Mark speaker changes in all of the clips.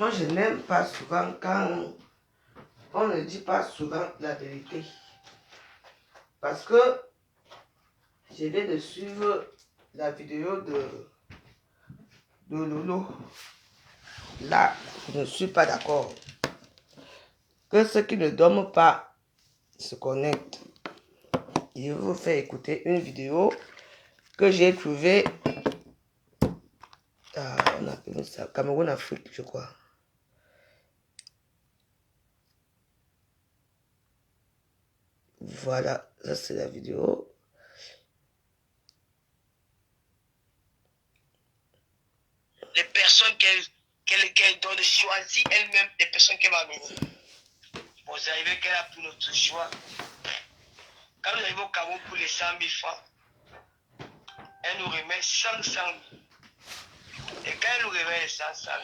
Speaker 1: Moi, je n'aime pas souvent quand on ne dit pas souvent la vérité. Parce que je viens de suivre la vidéo de Lolo. Là, je ne suis pas d'accord. Que ceux qui ne dorment pas se connectent. Je vais vous faire écouter une vidéo que j'ai trouvée on appelle ça Cameroun, Afrique, je crois. Voilà, ça c'est la vidéo.
Speaker 2: Les personnes qu'elle donne choisir elle-même, les personnes qu'elle va amener. Bon, c'est arrivé qu'elle a pris notre choix. Quand nous arrivons au Cameroun pour les 100 000 francs, elle nous remet 100 000. Et quand elle nous remet les 100 000,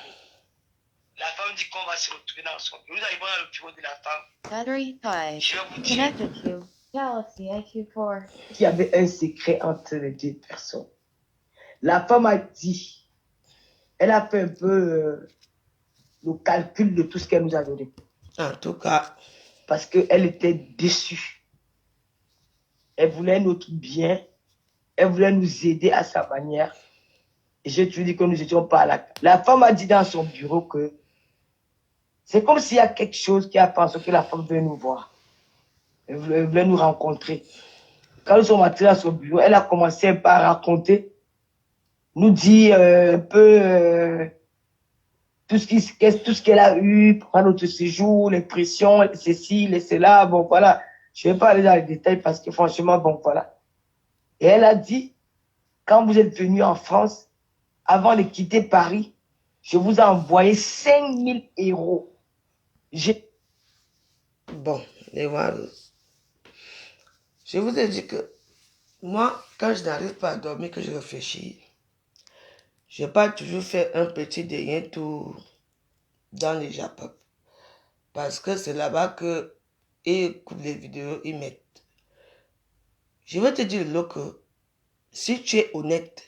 Speaker 2: la femme dit qu'on va se retrouver dans son bureau. Nous arrivons dans le bureau de la femme.
Speaker 3: Battery 5.
Speaker 2: Je vais vous dire.
Speaker 3: Connected to Galaxy IQ4.
Speaker 4: Il y avait un secret entre les deux personnes. La femme a dit, elle a fait un peu le calcul de tout ce qu'elle nous a donné.
Speaker 1: En tout cas.
Speaker 4: Parce qu'elle était déçue. Elle voulait notre bien. Elle voulait nous aider à sa manière. Et je te dis que nous n'étions pas là. La femme a dit dans son bureau que c'est comme s'il y a quelque chose qui a pensé que la femme veut nous voir. Elle voulait nous rencontrer. Quand nous sommes entrés dans son bureau, elle a commencé par raconter, nous dire un peu tout ce qu'elle a eu pendant notre séjour, les pressions, ceci, les cela, bon voilà. Je ne vais pas aller dans les détails parce que franchement, bon voilà. Et elle a dit, quand vous êtes venu en France, avant de quitter Paris, je vous ai envoyé 5 000 euros.
Speaker 1: Bon, les voilà. Je vous ai dit que moi, quand je n'arrive pas à dormir, que je réfléchis, je n'ai pas toujours fait un petit dérien tout dans les Japon. Parce que c'est là-bas que ils écoutent les vidéos, ils mettent. Je vais te dire, Lolo, que si tu es honnête,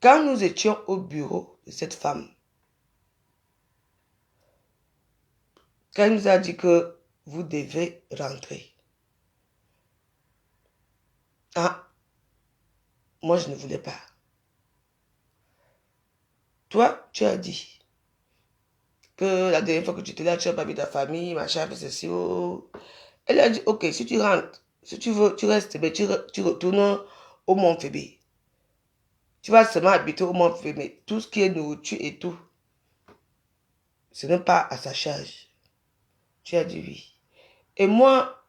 Speaker 1: quand nous étions au bureau de cette femme, quand elle nous a dit que vous devez rentrer, moi je ne voulais pas. Toi, tu as dit que la dernière fois que tu étais là, tu n'as pas vu ta famille, machin, fait ceci. Oh. Elle a dit, ok, si tu rentres, si tu veux, tu restes, mais tu retournes au Mont Fébé. Tu vas seulement habiter au Mont Fébé. Tout ce qui est nourriture et tout, ce n'est pas à sa charge. Tu as dit oui. Et moi,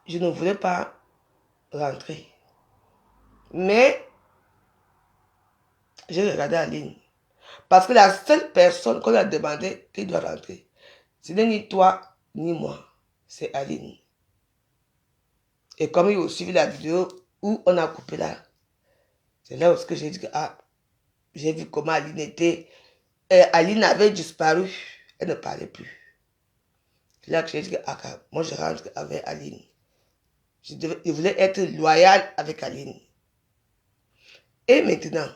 Speaker 1: je ne voulais pas rentrer. Mais, j'ai regardé Aline. Parce que la seule personne qu'on a demandé qui doit rentrer, ce n'est ni toi, ni moi. C'est Aline. Et comme il a suivi la vidéo où on a coupé là, c'est là où j'ai dit que j'ai vu comment Aline était. Et Aline avait disparu. Elle ne parlait plus. C'est là que j'ai dit que moi je rentre avec Aline. Je voulais être loyal avec Aline. Et maintenant,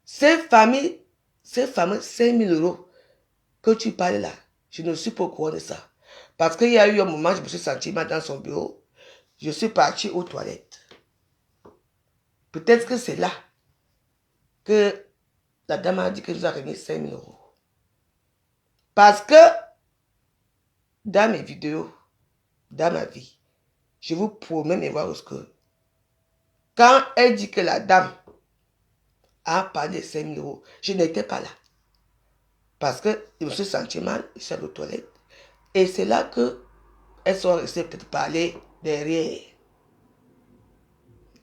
Speaker 1: ces fameux 5 000 euros que tu parles là, je ne suis pas au courant de ça. Parce qu'il y a eu un moment, je me suis senti mal dans son bureau. Je suis parti aux toilettes. Peut-être que c'est là que la dame a dit que je vous ai remis 5 000 euros. Parce que dans mes vidéos, dans ma vie, je vous promets mes voix au secours. Quand elle dit que la dame a parlé de 5 000 euros, je n'étais pas là. Parce que je me suis senti mal, je suis allée aux toilettes. Et c'est là que elles sont restées peut-être parler derrière.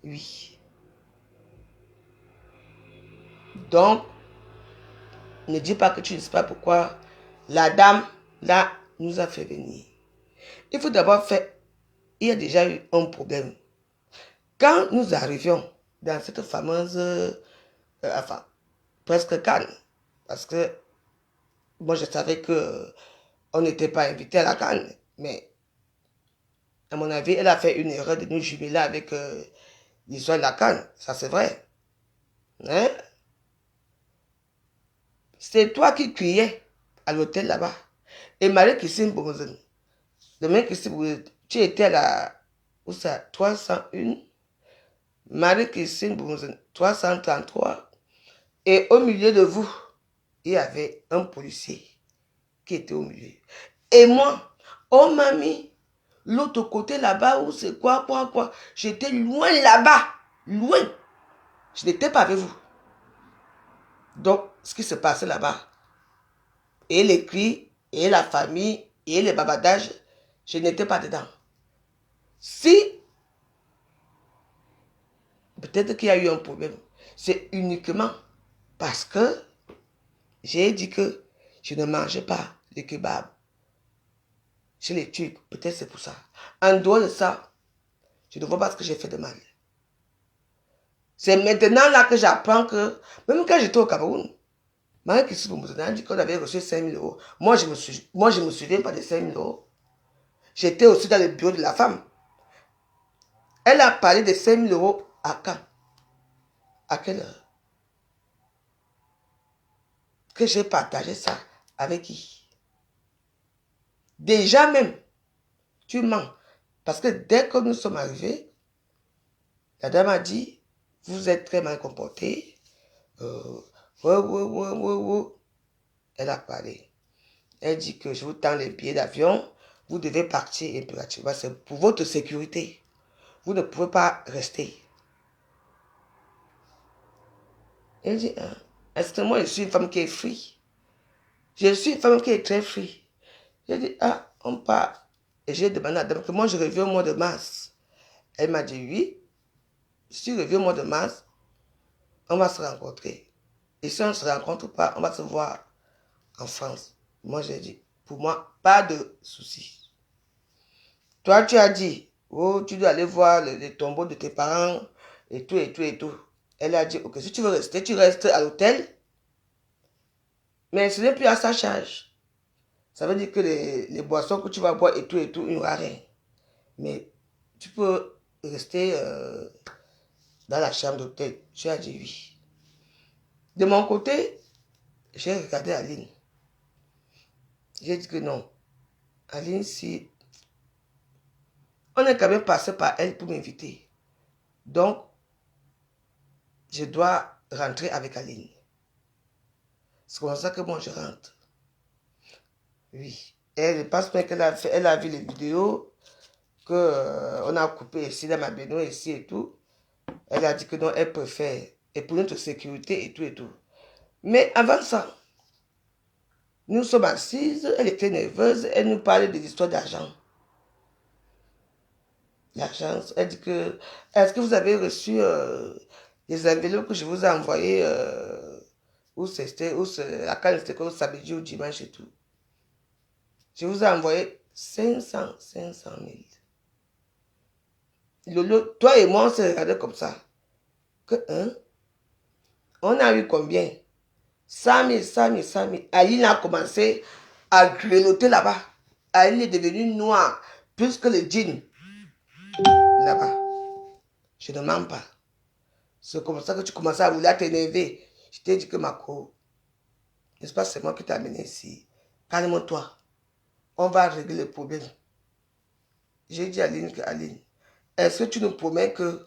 Speaker 1: Oui. Donc, ne dis pas que tu ne sais pas pourquoi la dame, là, nous a fait venir. Il faut d'abord faire... Il y a déjà eu un problème. Quand nous arrivions dans cette fameuse... enfin, presque Cannes, parce que moi, je savais que on n'était pas invité à la Cannes, mais à mon avis, elle a fait une erreur de nous jumeler avec l'histoire de la Cannes, ça c'est vrai. Hein? C'est toi qui criais à l'hôtel là-bas. Et Marie-Christine Bourgogne. Demain, Christine, tu étais à la... Où ça? 301. Marie-Christine Bourgogne, 333. Et au milieu de vous, il y avait un policier qui était au milieu. Et moi, on m'a mis l'autre côté là-bas où c'est quoi. J'étais loin là-bas. Loin. Je n'étais pas avec vous. Donc, ce qui se passait là-bas, et les cris, et la famille, et les babadages, je n'étais pas dedans. Si, peut-être qu'il y a eu un problème, c'est uniquement parce que j'ai dit que je ne mangeais pas le kebab chez les Turcs. Peut-être c'est pour ça. En dehors de ça, je ne vois pas ce que j'ai fait de mal. C'est maintenant là que j'apprends que, même quand j'étais au Cameroun, Marie-Christine Bourgogne a dit qu'on avait reçu 5 000 €. Moi, je me souviens pas de 5 000 €. J'étais aussi dans le bureau de la femme. Elle a parlé de 5 000 € à quand? À quelle heure? Que j'ai partagé ça avec qui? Déjà même, tu mens. Parce que dès que nous sommes arrivés, la dame a dit, vous êtes très mal comporté. Elle a parlé. Elle dit que je vous tends les billets d'avion. Vous devez partir impérativement. C'est pour votre sécurité. Vous ne pouvez pas rester. Elle dit, hein, est-ce que moi je suis une femme qui est free? Je suis une femme qui est très free. J'ai dit, ah, on part. Et j'ai demandé à la dame que moi je reviens au mois de mars. Elle m'a dit, oui, si je reviens au mois de mars, on va se rencontrer. Et si on ne se rencontre pas, on va se voir en France. Moi j'ai dit, pour moi, pas de souci. Toi tu as dit, oh, tu dois aller voir les tombeaux de tes parents et tout et tout et tout. Elle a dit, ok, si tu veux rester, tu restes à l'hôtel. Mais ce n'est plus à sa charge. Ça veut dire que les boissons que tu vas boire et tout, il n'y aura rien. Mais tu peux rester dans la chambre d'hôtel. Tu as dit oui. De mon côté, j'ai regardé Aline. J'ai dit que non. Aline, si... On est quand même passé par elle pour m'inviter. Donc, je dois rentrer avec Aline. C'est comme ça que moi, je rentre. Oui. Elle pense bien qu'elle a vu les vidéos qu'on a coupé ici dans ma baignoire ici et tout. Elle a dit que non, elle préfère. Et pour notre sécurité et tout et tout. Mais avant ça, nous sommes assises, elle était nerveuse, elle nous parlait de l'histoire d'argent. L'agence, elle dit que, est-ce que vous avez reçu les enveloppes que je vous ai envoyées où c'était, à quand c'était comme samedi ou dimanche et tout. Je vous ai envoyé 500 000. Lolo, toi et moi, on s'est regardé comme ça. Que, hein? On a eu combien? 100 000. Aline a commencé à grelotter là-bas. Aline est devenue noire, plus que le jean. Là-bas. Je ne mens pas. C'est comme ça que tu commençais à vouloir t'énerver. Je t'ai dit que ma co, n'est-ce pas, c'est moi qui t'ai amené ici. Calme-toi. On va régler le problème. J'ai dit à Aline que, Aline, est-ce que tu nous promets que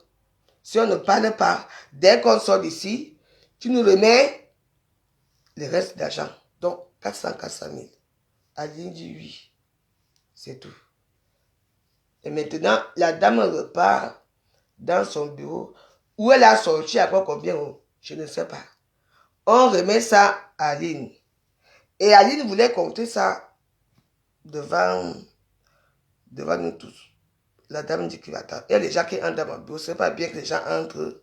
Speaker 1: si on ne parle pas, dès qu'on sort d'ici, tu nous remets le reste d'argent. Donc, 400 000. Aline dit oui. C'est tout. Et maintenant, la dame repart dans son bureau où elle a sorti à quoi combien, je ne sais pas. On remet ça à Aline. Et Aline voulait compter ça devant nous tous. La dame dit qu'il va attendre. Il y a les gens qui entrent dans mon bureau. C'est pas bien que les gens entrent.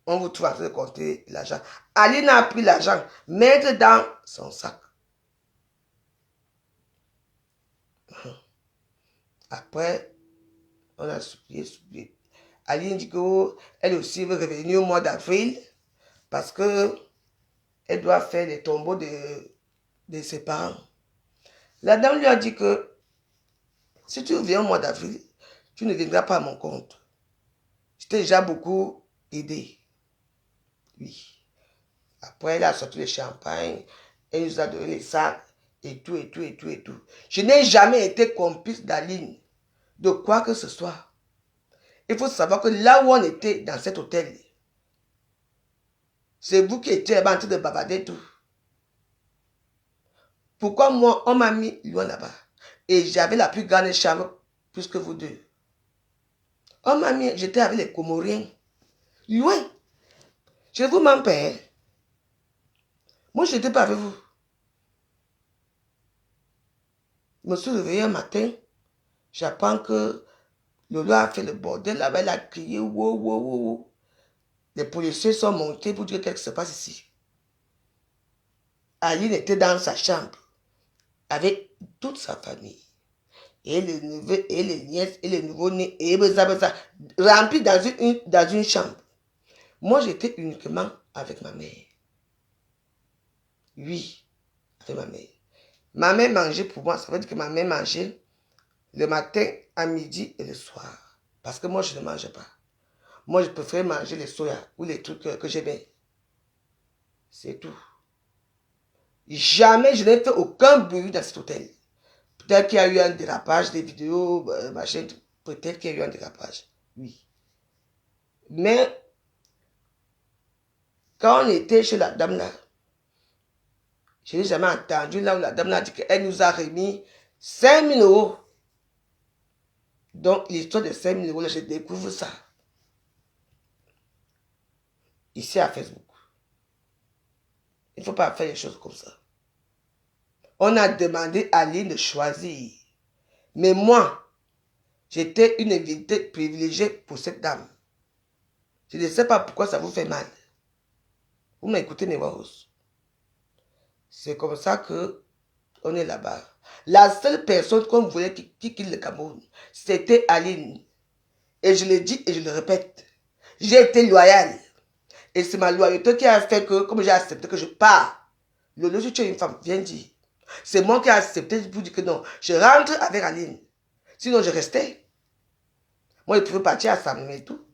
Speaker 1: On vous trouve en train de compter l'argent. Aline a pris l'argent, mettre dans son sac. Après, on a supplié. Aline dit qu'elle aussi veut revenir au mois d'avril parce que elle doit faire les tombeaux de ses parents. La dame lui a dit que si tu reviens au mois d'avril, tu ne viendras pas à mon compte. Je t'ai déjà beaucoup aidé. Oui. Après, elle a sorti le champagne, elle nous a donné les sacs, et tout, et tout, et tout, et tout. Je n'ai jamais été complice d'Aline, de quoi que ce soit. Il faut savoir que là où on était, dans cet hôtel, c'est vous qui étiez en train de bavarder et tout. Pourquoi moi, on m'a mis loin là-bas? Et j'avais la plus grande chambre, plus que vous deux. On m'a mis, j'étais avec les Comoriens. Loin. Je vous m'en paye. Moi, je n'étais pas avec vous. Je me suis réveillé un matin, j'apprends que Lolo a fait le bordel là-bas, elle a crié, wow, wow, wow, wow. Les policiers sont montés pour dire qu'est-ce qui se passe ici. Aline était dans sa chambre, avec toute sa famille. Et les neveux, et les nièces, et les nouveaux-nés, et ça, remplis dans une chambre. Moi, j'étais uniquement avec ma mère. Oui, avec ma mère. Ma mère mangeait pour moi, ça veut dire que ma mère mangeait le matin, à midi et le soir. Parce que moi, je ne mangeais pas. Moi, je préférais manger les soya ou les trucs que j'aimais. C'est tout. Jamais je n'ai fait aucun bruit dans cet hôtel. Peut-être qu'il y a eu un dérapage des vidéos, machin, peut-être qu'il y a eu un dérapage. Oui. Mais, quand on était chez la dame là, je n'ai jamais entendu là où la dame là a dit qu'elle nous a remis 5 000 €. Donc, l'histoire de 5 000 €, là, je découvre ça. Ici à Facebook. Il ne faut pas faire les choses comme ça. On a demandé à Aline de choisir. Mais moi, j'étais une invitée privilégiée pour cette dame. Je ne sais pas pourquoi ça vous fait mal. Vous m'écoutez, mes roses. C'est comme ça que on est là-bas. La seule personne qu'on voulait qui quitte le Cameroun, c'était Aline. Et je le dis et je le répète. J'ai été loyale. Et c'est ma loyauté qui a fait que, comme j'ai accepté que je pars, Lolo, si tu es une femme, viens dire. C'est moi qui ai accepté pour dire que non, je rentre avec Aline. Sinon, je restais. Moi, je pouvais partir à Samé et tout.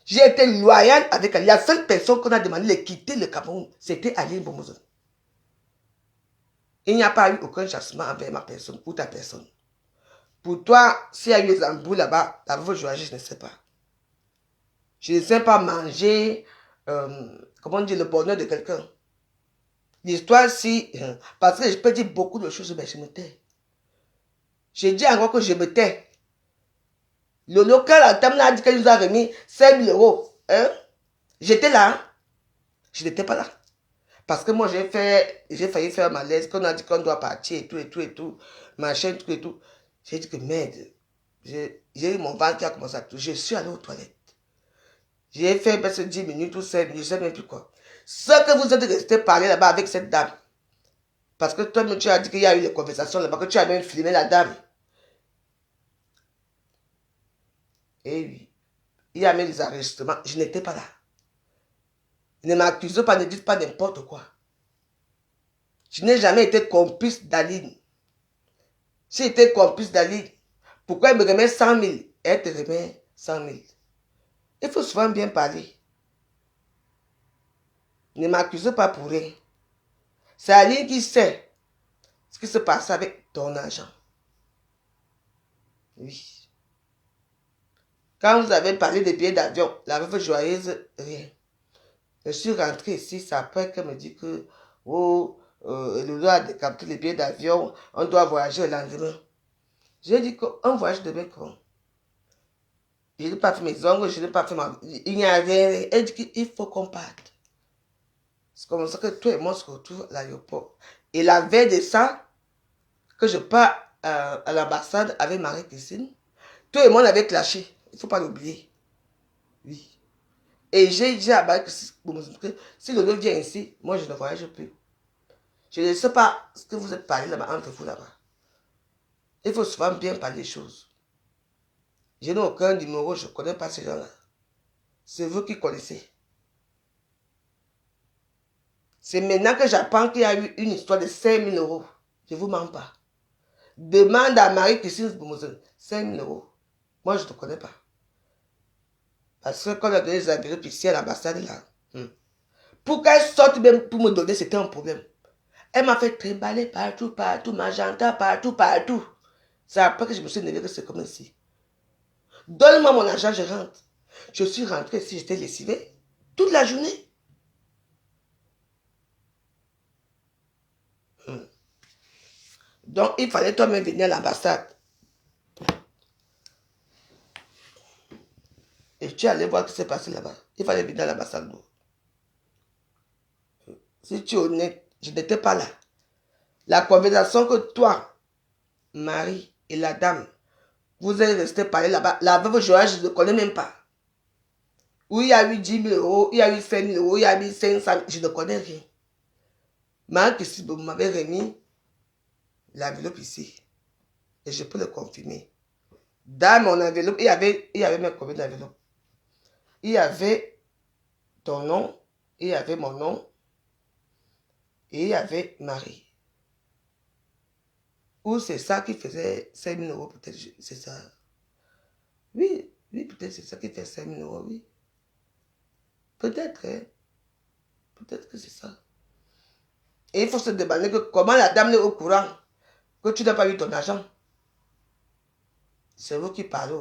Speaker 1: J'ai été loyale avec Aline. La seule personne qu'on a demandé de quitter le Cameroun, c'était Aline Bomozon. Il n'y a pas eu aucun chassement envers ma personne ou ta personne. Pour toi, s'il y a eu des embrouilles là-bas, la veuve Joachim, je ne sais pas. Je ne sais pas manger, comment dire, le bonheur de quelqu'un. L'histoire, si, parce que je peux dire beaucoup de choses, mais je me tais. J'ai dit encore que je me tais. Le local, la dame a dit qu'elle nous a remis 5 000 €. Hein? J'étais là. Je n'étais pas là. Parce que moi, j'ai failli faire malaise, qu'on a dit qu'on doit partir et tout, et tout, et tout, machin, tout et tout. J'ai dit que merde. J'ai eu mon ventre qui a commencé à toucher. Je suis allé aux toilettes. J'ai fait presque 10 minutes ou 5 minutes, je ne sais même plus quoi. Ce que vous êtes resté parler là-bas avec cette dame. Parce que toi, tu as dit qu'il y a eu des conversations là-bas, que tu as même filmé la dame. Et oui, il y a même des enregistrements. Je n'étais pas là. Ne m'accusez pas, ne dites pas n'importe quoi. Je n'ai jamais été complice d'Aline. Si j'étais complice d'Aline, pourquoi elle me remet 100 000? Elle te remet 100 000. Il faut souvent bien parler. Ne m'accusez pas pour rien. C'est Aline qui sait ce qui se passe avec ton argent. Oui. Quand vous avez parlé des billets d'avion, la veuve joyeuse, rien. Je suis rentrée ici, c'est après qu'elle me dit que Lolo a décapté les billets d'avion, on doit voyager le lendemain. J'ai dit qu'on voyage demain quand? Je n'ai pas fait mes ongles, je n'ai pas fait ma... Il n'y a rien. Elle dit qu'il faut qu'on parte. C'est comme ça que toi et moi on se retrouve à l'aéroport. Et la veille de ça, que je pars à l'ambassade avec Marie-Christine, toi et moi on avait clashé. Il ne faut pas l'oublier. Oui. Et j'ai dit à Marie-Christine que si Lolo vient ici, moi je ne voyage plus. Je ne sais pas ce que vous êtes parlé là-bas, entre vous là-bas. Il faut souvent bien parler des choses. Je n'ai aucun numéro, je ne connais pas ces gens-là. C'est vous qui connaissez. C'est maintenant que j'apprends qu'il y a eu une histoire de 5 000 €. Je ne vous mens pas. Demande à Marie-Christine Bomozon, 5 000 €. Moi, je ne te connais pas. Parce que quand on a donné les enveloppes ici à l'ambassade, là, Pour qu'elle sorte même pour me donner, c'était un problème. Elle m'a fait trimballer partout, magenta, partout. C'est après que je me suis énervé que c'est comme ici. Donne-moi mon argent, je rentre. Je suis rentrée ici, j'étais lessivée toute la journée. Donc, il fallait toi-même venir à l'ambassade. Et tu allais voir ce qui s'est passé là-bas. Il fallait venir à l'ambassade. Si tu es honnête, je n'étais pas là. La conversation que toi, Marie et la dame, vous êtes restés parler là-bas, la veuve Joël, je ne connais même pas. Où il y a eu 10 000 euros, il y a eu 5 000 euros, il y a eu 500, je ne connais rien. Marie, si vous m'avez remis l'enveloppe ici, et je peux le confirmer. Dans mon enveloppe, il y avait même combien d'enveloppes? Il y avait ton nom, il y avait mon nom, et il y avait Marie. Ou c'est ça qui faisait 5 000 euros, peut-être, c'est ça. Oui, peut-être c'est ça qui fait 5 000 euros, oui. Peut-être, hein. Peut-être que c'est ça. Et il faut se demander que comment la dame est au courant que tu n'as pas eu ton argent. C'est vous qui parlez.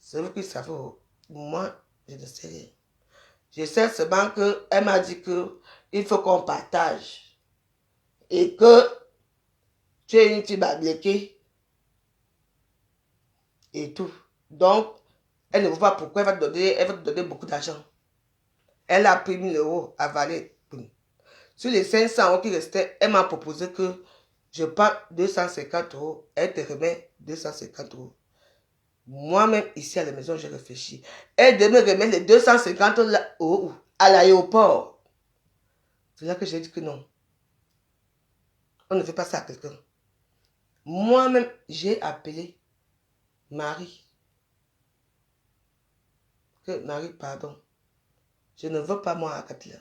Speaker 1: C'est vous qui savez. Moi, je ne sais rien. Je sais seulement qu'elle m'a dit qu'il faut qu'on partage. Et que tu es une fille babléquée. Et tout. Donc, elle ne voit pas pourquoi elle va te donner beaucoup d'argent. Elle a pris 1 000 euros à Valais. Sur les 500 euros qui restaient, elle m'a proposé que je prends 250 euros. Elle te remet 250 euros. Moi-même, ici à la maison, j'ai réfléchi. Elle devait me remettre les 250 euros à l'aéroport. C'est là que j'ai dit que non. On ne fait pas ça à quelqu'un. Moi-même, j'ai appelé Marie. Que Marie, pardon. Je ne veux pas moi à Katila.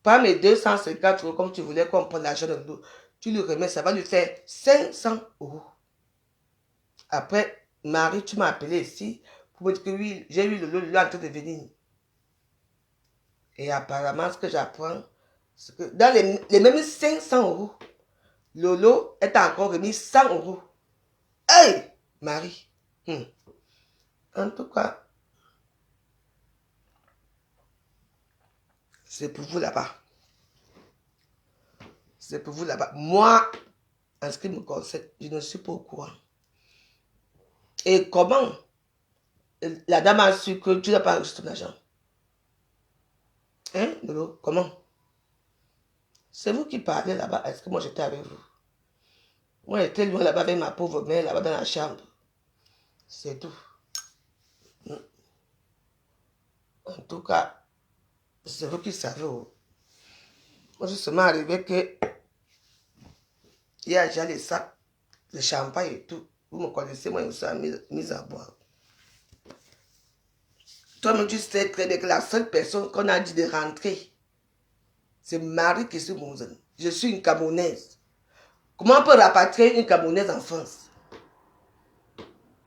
Speaker 1: Pas mes 250 euros comme tu voulais qu'on prenne l'argent de l'eau. Tu lui remets, ça va lui faire 500 euros. Après, Marie, tu m'as appelé ici pour me dire que oui, j'ai eu le lot en train de venir. Et apparemment, ce que j'apprends, c'est que dans les mêmes 500 euros, Lolo est encore remis 100 euros. Hey, Marie. En tout cas, c'est pour vous là-bas. C'est pour vous là-bas. Moi, en ce qui me concerne, je ne suis pas au courant. Et comment la dame a su que tu n'as pas reçu ton argent? Hein, Lolo? Comment? C'est vous qui parlez là-bas. Est-ce que moi j'étais avec vous? Moi j'étais loin là-bas avec ma pauvre mère, là-bas dans la chambre. C'est tout. En tout cas, c'est vous qui savez. Moi je suis seulement arrivé que il y a déjà les sacs, le champagne et tout. Vous me connaissez, moi je me suis mis à boire. Toi-même tu sais très bien que la seule personne qu'on a dit de rentrer, c'est Marie qui est sur mon zone. Je suis une Camerounaise. Comment on peut rapatrier une Camerounaise en France?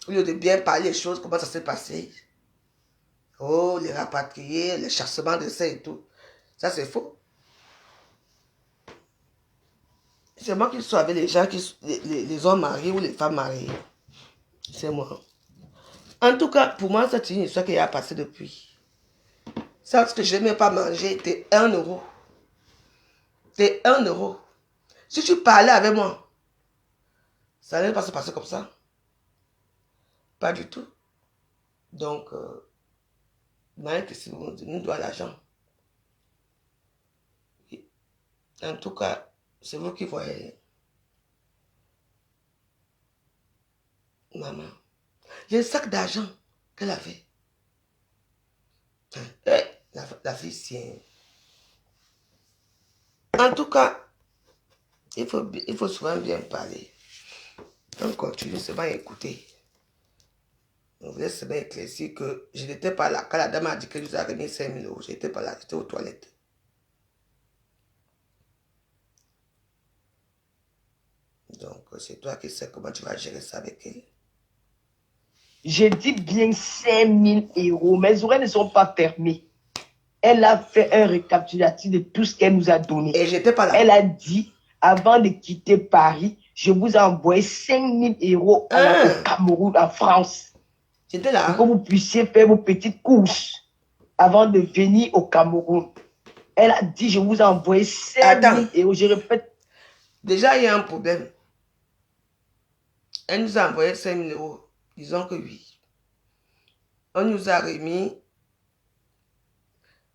Speaker 1: Au lieu de bien parler les choses, comment ça s'est passé? Oh, les rapatriés, le chassement de ça et tout. Ça, c'est faux. C'est moi qui suis avec les gens, les hommes mariés ou les femmes mariées. C'est moi. En tout cas, pour moi, c'est une histoire qui a passé depuis. Ça, ce que je n'ai même pas mangé, c'était 1 euro. C'était 1 euro. Si tu parlais avec moi, ça n'allait pas se passer comme ça. Pas du tout. Donc, Marie, que si vous nous doit l'argent. En tout cas, c'est vous qui voyez. Maman. Il y a un sac d'argent qu'elle avait. La fille sienne. En tout cas, il faut souvent bien parler. On continue seulement à écouter. On voulait seulement éclaircir que je n'étais pas là. Quand la dame a dit qu'elle nous a remis 5 000 euros, je n'étais pas là, j'étais aux toilettes. Donc, c'est toi qui sais comment tu vas gérer ça avec elle.
Speaker 4: Je dis bien 5 000 euros. Mes oreilles ne sont pas fermées. Elle a fait un récapitulatif de tout ce qu'elle nous a donné.
Speaker 1: Et j'étais pas là.
Speaker 4: Elle a dit, avant de quitter Paris, je vous ai envoyé 5 000 € au Cameroun, en France.
Speaker 1: J'étais là.
Speaker 4: Pour que vous puissiez faire vos petites courses avant de venir au Cameroun. Elle a dit, je vous ai envoyé 5 000 €. Je répète.
Speaker 1: Déjà, il y a un problème. Elle nous a envoyé 5 000 €. Disons que oui. On nous a remis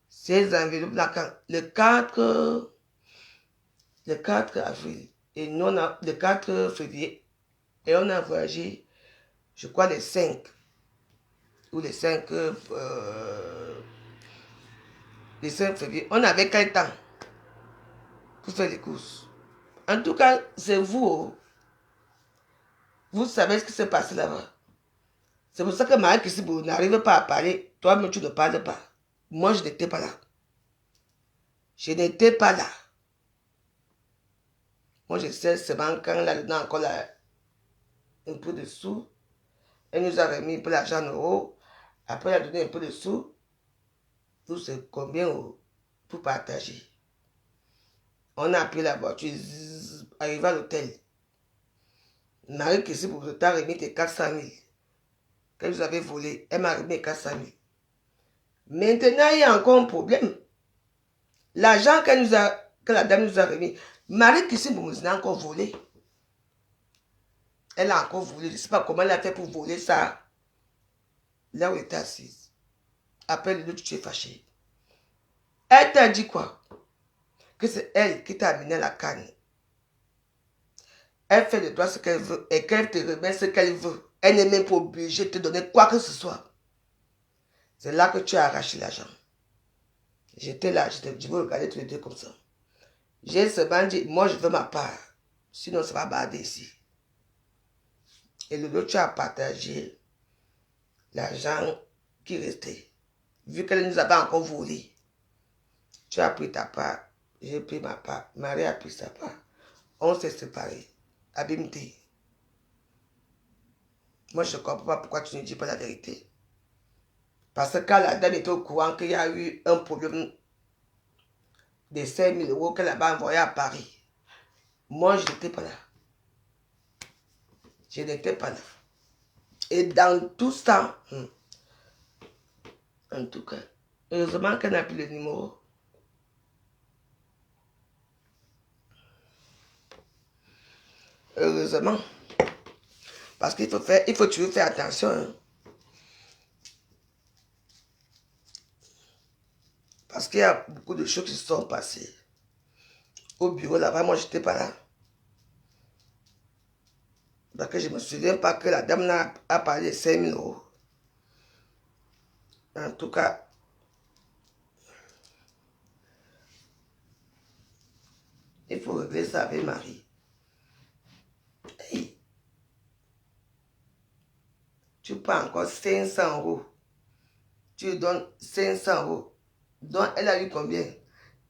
Speaker 1: ces enveloppes-là le 4 avril. Et nous, on a, le 4 février. Et on a voyagé, je crois, les 5. Ou les 5 février. On avait quel temps pour faire les courses? En tout cas, c'est vous. Vous savez ce qui s'est passé là-bas. C'est pour ça que Marie Kissibou n'arrive pas à parler. Toi-même, tu ne parles pas. Moi, je n'étais pas là. Je n'étais pas là. Moi, je sais seulement quand là-dedans, encore là, un peu de sous. Elle nous a remis un peu d'argent en euros. Après, elle a donné un peu de sous. Tout c'est combien pour partager. On a pris la voiture, arrivé à l'hôtel. Marie Kissibou t'a remis tes 400 000. Que vous avez volé. Elle m'a remis 400 000. Maintenant, il y a encore un problème. L'argent que la dame nous a remis, Marie Kissibou nous a encore volé. Elle a encore volé. Je ne sais pas comment elle a fait pour voler ça. Là où elle était assise. Après, le tu es fâché. Elle t'a dit quoi? Que c'est elle qui t'a amené à la canne. Elle fait de toi ce qu'elle veut et qu'elle te remet ce qu'elle veut. Elle n'est même pas obligée de te donner quoi que ce soit. C'est là que tu as arraché l'argent. J'étais là, je veux regarder tous les deux comme ça. J'ai seulement dit, moi je veux ma part. Sinon ça va barder ici. Et le tu as partagé l'argent qui restait. Vu qu'elle nous avait encore volé. Tu as pris ta part, j'ai pris ma part. Marie a pris sa part. On s'est séparés. Abimté. Moi je ne comprends pas pourquoi tu ne dis pas la vérité. Parce que quand la dame était au courant qu'il y a eu un problème de 5 000 € qu'elle avait envoyé à Paris, moi, je n'étais pas là. Je n'étais pas là. Et dans tout ça, en tout cas, heureusement qu'elle n'a plus le numéro. Heureusement. Parce qu'il faut toujours faire attention. Hein. Parce qu'il y a beaucoup de choses qui se sont passées. Au bureau là-bas, moi, je n'étais pas là. Parce que je ne me souviens pas que la dame a parlé de 5 000 €. En tout cas, il faut régler ça avec Marie. Hey. Tu prends encore 500 €. Tu lui donnes 500 €. Donc, elle a eu combien?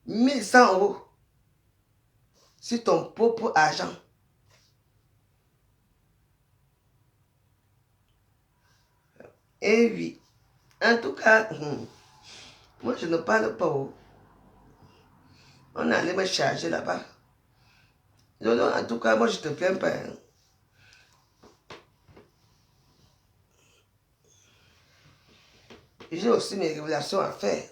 Speaker 1: 1100 €. Sur ton propre argent. Et oui. En tout cas, moi, je ne parle pas. On allait me charger là-bas. Donc, en tout cas, moi, je ne te plains pas. Hein. J'ai aussi mes révélations à faire.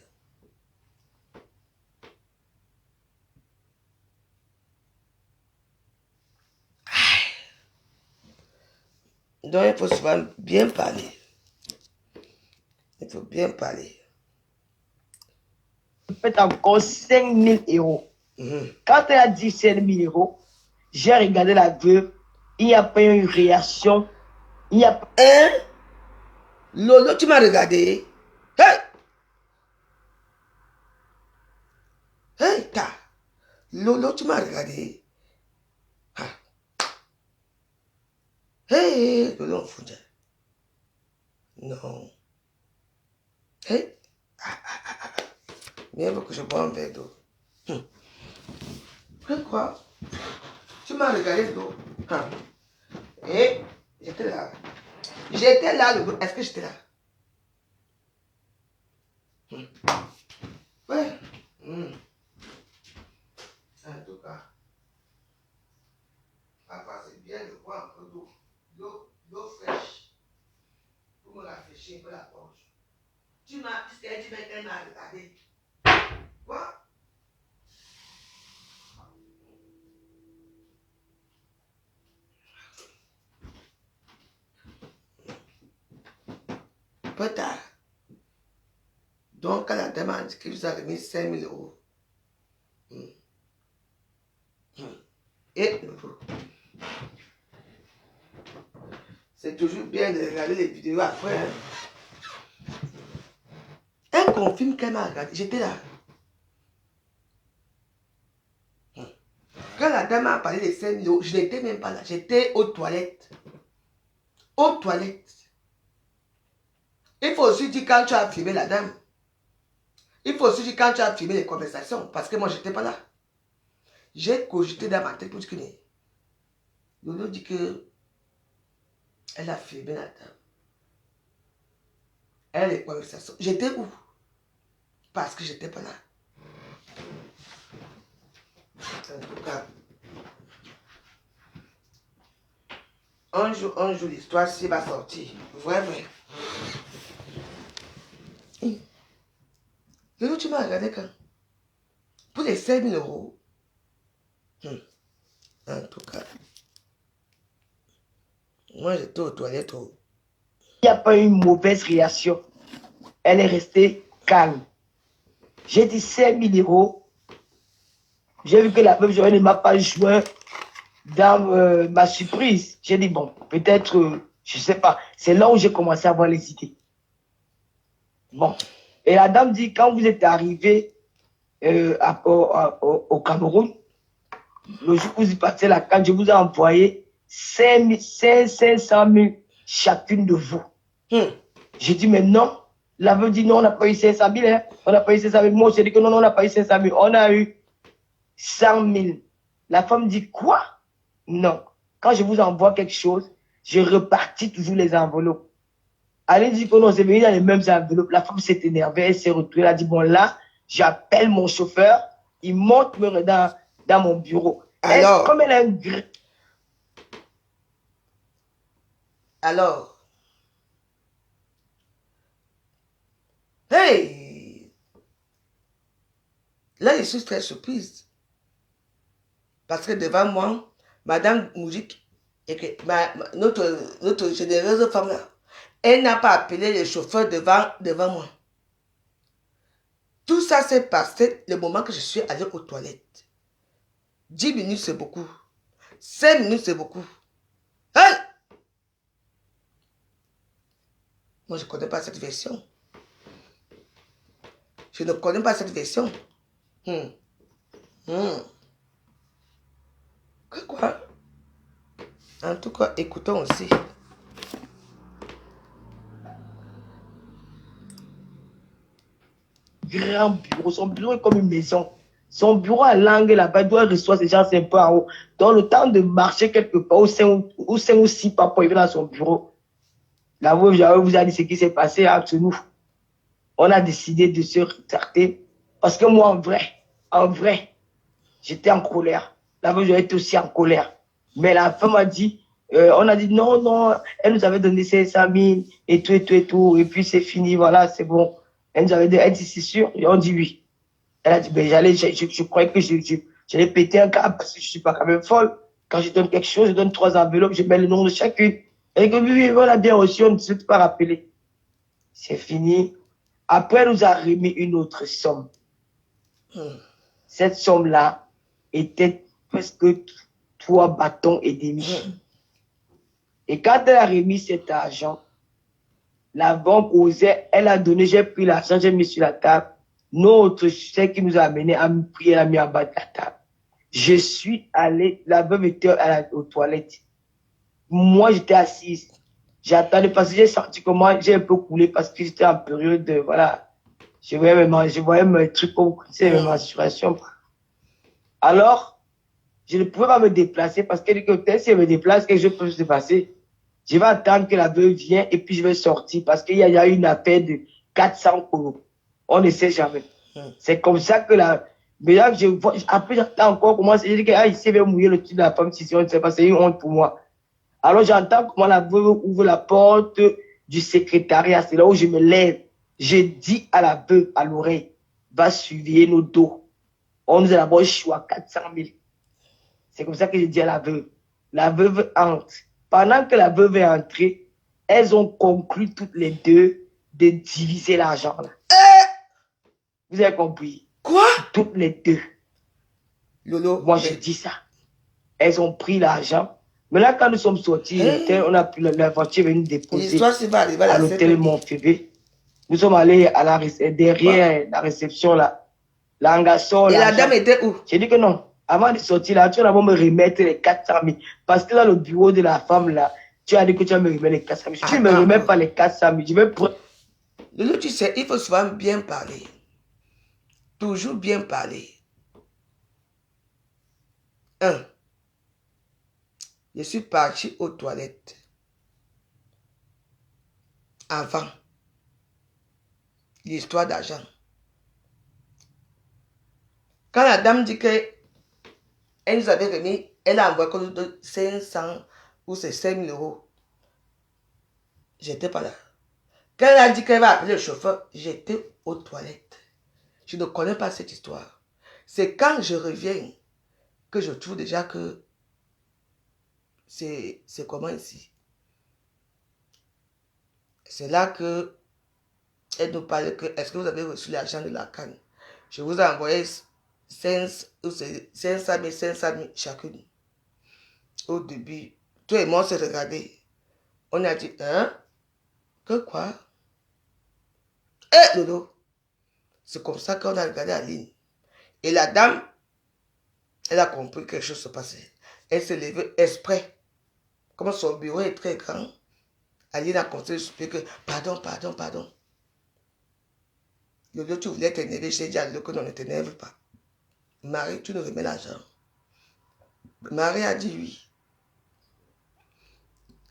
Speaker 1: Donc, il faut souvent bien parler. Il faut bien parler.
Speaker 4: Faites encore 5 000 €. Quand elle a dit 5 000 €, j'ai regardé la veuve. Il n'y a pas eu une réaction. Il n'y a pas...
Speaker 1: Hein? Lolo, tu m'as regardé. Hey! Hey, ta! Lolo, tu m'as regardé. Ah. Hey, Lolo, on fout. Non. Hey! Mieux vaut que je bois un verre d'eau. Quoi? Tu m'as regardé d'eau. Et j'étais là. J'étais là, Lolo. Est-ce que j'étais là? Ouais. En tout cas, papa, c'est bien de boire un peu d'eau. L'eau fraîche. Pour me rafraîchir un peu la gorge. Tu m'as dit qu'elle m'a regardé. Quoi? Peu tard. Donc, elle a demandé que je vous ai remis 5 000 euros. Et c'est toujours bien de regarder les vidéos après. Hein. Elle confirme qu'elle m'a regardé. J'étais là. Quand la dame a parlé des 5 000 euros, je n'étais même pas là. J'étais aux toilettes. Aux toilettes. Il faut aussi dire quand tu as filmé la dame. Il faut aussi dire quand tu as filmé les conversations. Parce que moi, je n'étais pas là. J'ai cogité dans ma tête pour dire que Lolo dit que elle a filmé la dame. Elle les conversations. J'étais où? Parce que je n'étais pas là. En tout cas, un jour, l'histoire ci va sortir. Vrai. Lolo, tu m'as regardé quand? Pour les 5 000 euros. En tout cas, moi j'étais aux toilettes.
Speaker 4: Il n'y a pas eu une mauvaise réaction. Elle est restée calme. J'ai dit 5 000 euros. J'ai vu que la veuve Joël ne m'a pas joint dans ma surprise. J'ai dit, bon, peut-être, je ne sais pas. C'est là où j'ai commencé à avoir les idées. Bon. Et la dame dit, quand vous êtes arrivé au Cameroun, le jour où vous y passez la canne, je vous ai envoyé 500 000 chacune de vous. J'ai dit, mais non. La veuve dit, non, on n'a pas eu 500 000. Hein. On n'a pas eu 500 000. Moi, j'ai dit que non, on n'a pas eu 500 000. On a eu 100 000. La femme dit, quoi? Non. Quand je vous envoie quelque chose, je repartis toujours les enveloppes. Elle dit que non, c'est venu dans les mêmes enveloppes. La femme s'est énervée, elle s'est retrouvée. Elle a dit, bon, là, j'appelle mon chauffeur. Il monte me dans mon bureau.
Speaker 1: Alors,
Speaker 4: comme elle a un
Speaker 1: alors, hey! Là, je suis très surprise. Parce que devant moi, Madame Moujik, et que notre généreuse femme là, elle n'a pas appelé le chauffeur devant moi. Tout ça s'est passé le moment que je suis allé aux toilettes. 10 minutes, c'est beaucoup. 5 minutes, c'est beaucoup. Hey! Moi, je ne connais pas cette version. Je ne connais pas cette version. Quoi? En tout cas, écoutons aussi.
Speaker 4: Grand bureau. Son bureau est comme une maison. Son bureau à langue là-bas, il doit recevoir ces gens un peu en haut. Donc, le temps de marcher quelque part, ou 5 ou 6 pas pour arriver dans son bureau. La veuve vous a dit ce qui s'est passé entre nous. On a décidé de se retarder. Parce que moi, en vrai, j'étais en colère. La veuve était aussi en colère. Mais la femme a dit, on a dit non, elle nous avait donné 500 000 et tout. Et puis c'est fini, voilà, c'est bon. Elle nous avait dit, c'est sûr. Et on dit oui. Elle a dit, ben, je croyais que j'allais péter un câble parce que je suis pas quand même folle. Quand je donne quelque chose, je donne 3 enveloppes, je mets le nom de chacune. Elle dit, oui, on a bien reçu, on ne s'est pas rappelé. C'est fini. Après, elle nous a remis une autre somme. Cette somme-là était presque 3 bâtons et demi. Et quand elle a remis cet argent, la banque osait, elle a donné, j'ai pris l'argent, j'ai mis sur la table. Notre chef qui nous a amené à me prier, elle a mis en bas de la table. Je suis allé, la veuve était aux toilettes. Moi, j'étais assise. J'attendais parce que j'ai senti que moi, j'ai un peu coulé parce que j'étais en période de, voilà. Je voyais mes trucs comme, c'est mes mensurations. Alors, je ne pouvais pas me déplacer parce que peut-être si je me déplace, quelque chose peut se passer. Je vais attendre que la veuve vienne et puis je vais sortir parce qu'il y a eu une affaire de 400 euros. On ne sait jamais. C'est comme ça que la... Mais là, je vois, après, j'entends encore comment c'est. Je dis que, ah, il s'est fait mouiller le truc de la femme, si on ne sait pas, c'est une honte pour moi. Alors, j'entends comment la veuve ouvre la porte du secrétariat. C'est là où je me lève. Je dis à la veuve, à l'oreille, va surveiller nos dos. On nous a d'abord échoué à 400 000. C'est comme ça que je dis à la veuve. La veuve entre. Pendant que la veuve est entrée, elles ont conclu toutes les deux de diviser l'argent. Vous avez compris?
Speaker 1: Quoi?
Speaker 4: Toutes les deux.
Speaker 1: Lolo.
Speaker 4: Moi, je dis ça. Elles ont pris l'argent. Mais là, quand nous sommes sortis, on a pris la voiture venue déposer
Speaker 1: L'histoire, c'est pas arrivé à
Speaker 4: à l'hôtel Montfébé. Nous sommes allés à la derrière la réception là. L'engasson.
Speaker 1: Et la dame était où?
Speaker 4: J'ai dit que non. Avant de sortir là, tu vas me remettre les 400 000. Parce que là, le bureau de la femme là, tu as dit que tu vas me remettre les 400 000. Si tu ne me remets pas les 400 000, je vais prendre.
Speaker 1: Lolo, tu sais, il faut souvent bien parler. Toujours bien parler. Je suis parti aux toilettes. Avant l'histoire d'argent. Quand la dame dit que elle nous avait remis, elle a envoyé comme de 500 ou c'est 5 000 euros. J'étais pas là. Quand elle a dit qu'elle va appeler le chauffeur, j'étais aux toilettes. Je ne connais pas cette histoire. C'est quand je reviens que je trouve déjà que c'est comment ici. C'est là que elle nous parle que est-ce que vous avez reçu l'argent de la canne? Je vous ai envoyé 500 000 chacune. Au début, toi et moi on s'est regardé. On a dit, hein? Que quoi? Eh, Lolo! C'est comme ça qu'on a regardé Aline. Et la dame, elle a compris que quelque chose se passait. Elle s'est levée exprès. Comme son bureau est très grand, Aline a continué de expliquer que, pardon. Lolo, tu voulais t'énerver, j'ai dit à Lolo que non, ne t'énerve pas. Marie, tu nous remets l'argent. Marie a dit oui.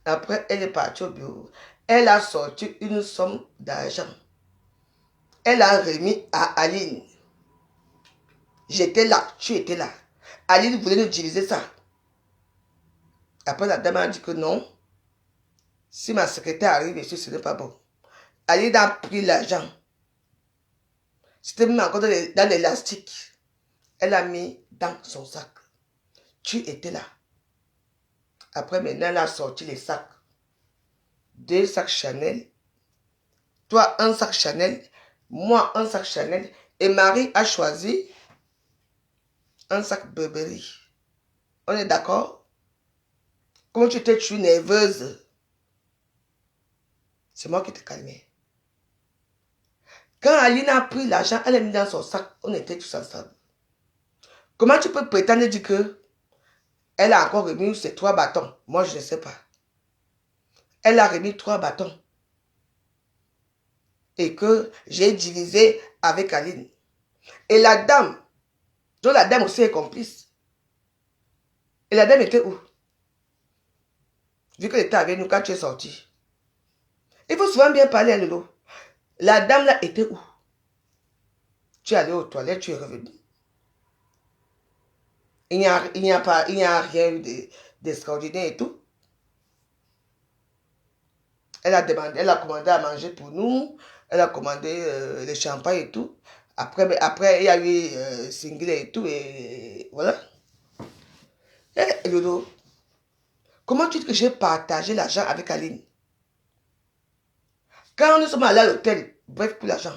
Speaker 1: Après, elle est partie au bureau. Elle a sorti une somme d'argent. Elle a remis à Aline. J'étais là, tu étais là. Aline voulait nous diviser ça. Après, la dame a dit que non. Si ma secrétaire arrive ici, ce n'est pas bon. Aline a pris l'argent. C'était même encore dans l'élastique. Elle a mis dans son sac. Tu étais là. Après, maintenant, elle a sorti les sacs. 2 sacs Chanel. Toi, un sac Chanel. Moi, un sac Chanel. Et Marie a choisi un sac Burberry. On est d'accord? Comment tu étais nerveuse? C'est moi qui t'ai calmé. Quand Aline a pris l'argent, elle l'a mis dans son sac. On était tous ensemble. Comment tu peux prétendre dire que elle a encore remis ses 3 bâtons? Moi, je ne sais pas. Elle a remis 3 bâtons. Et que j'ai divisé avec Aline. Et la dame, dont la dame aussi est complice. Et la dame était où? Vu qu'elle était avec nous quand tu es sorti. Il faut souvent bien parler à Lolo. La dame là était où? Tu es allé aux toilettes, tu es revenu. Il n'y a rien eu d'extraordinaire et tout. Elle a commandé à manger pour nous. Elle a commandé le champagne et tout. Après, il y a eu Singlet et tout. Et voilà. Eh, Lolo, comment tu dis que j'ai partagé l'argent avec Aline? Quand nous sommes allés à l'hôtel, bref, pour l'argent,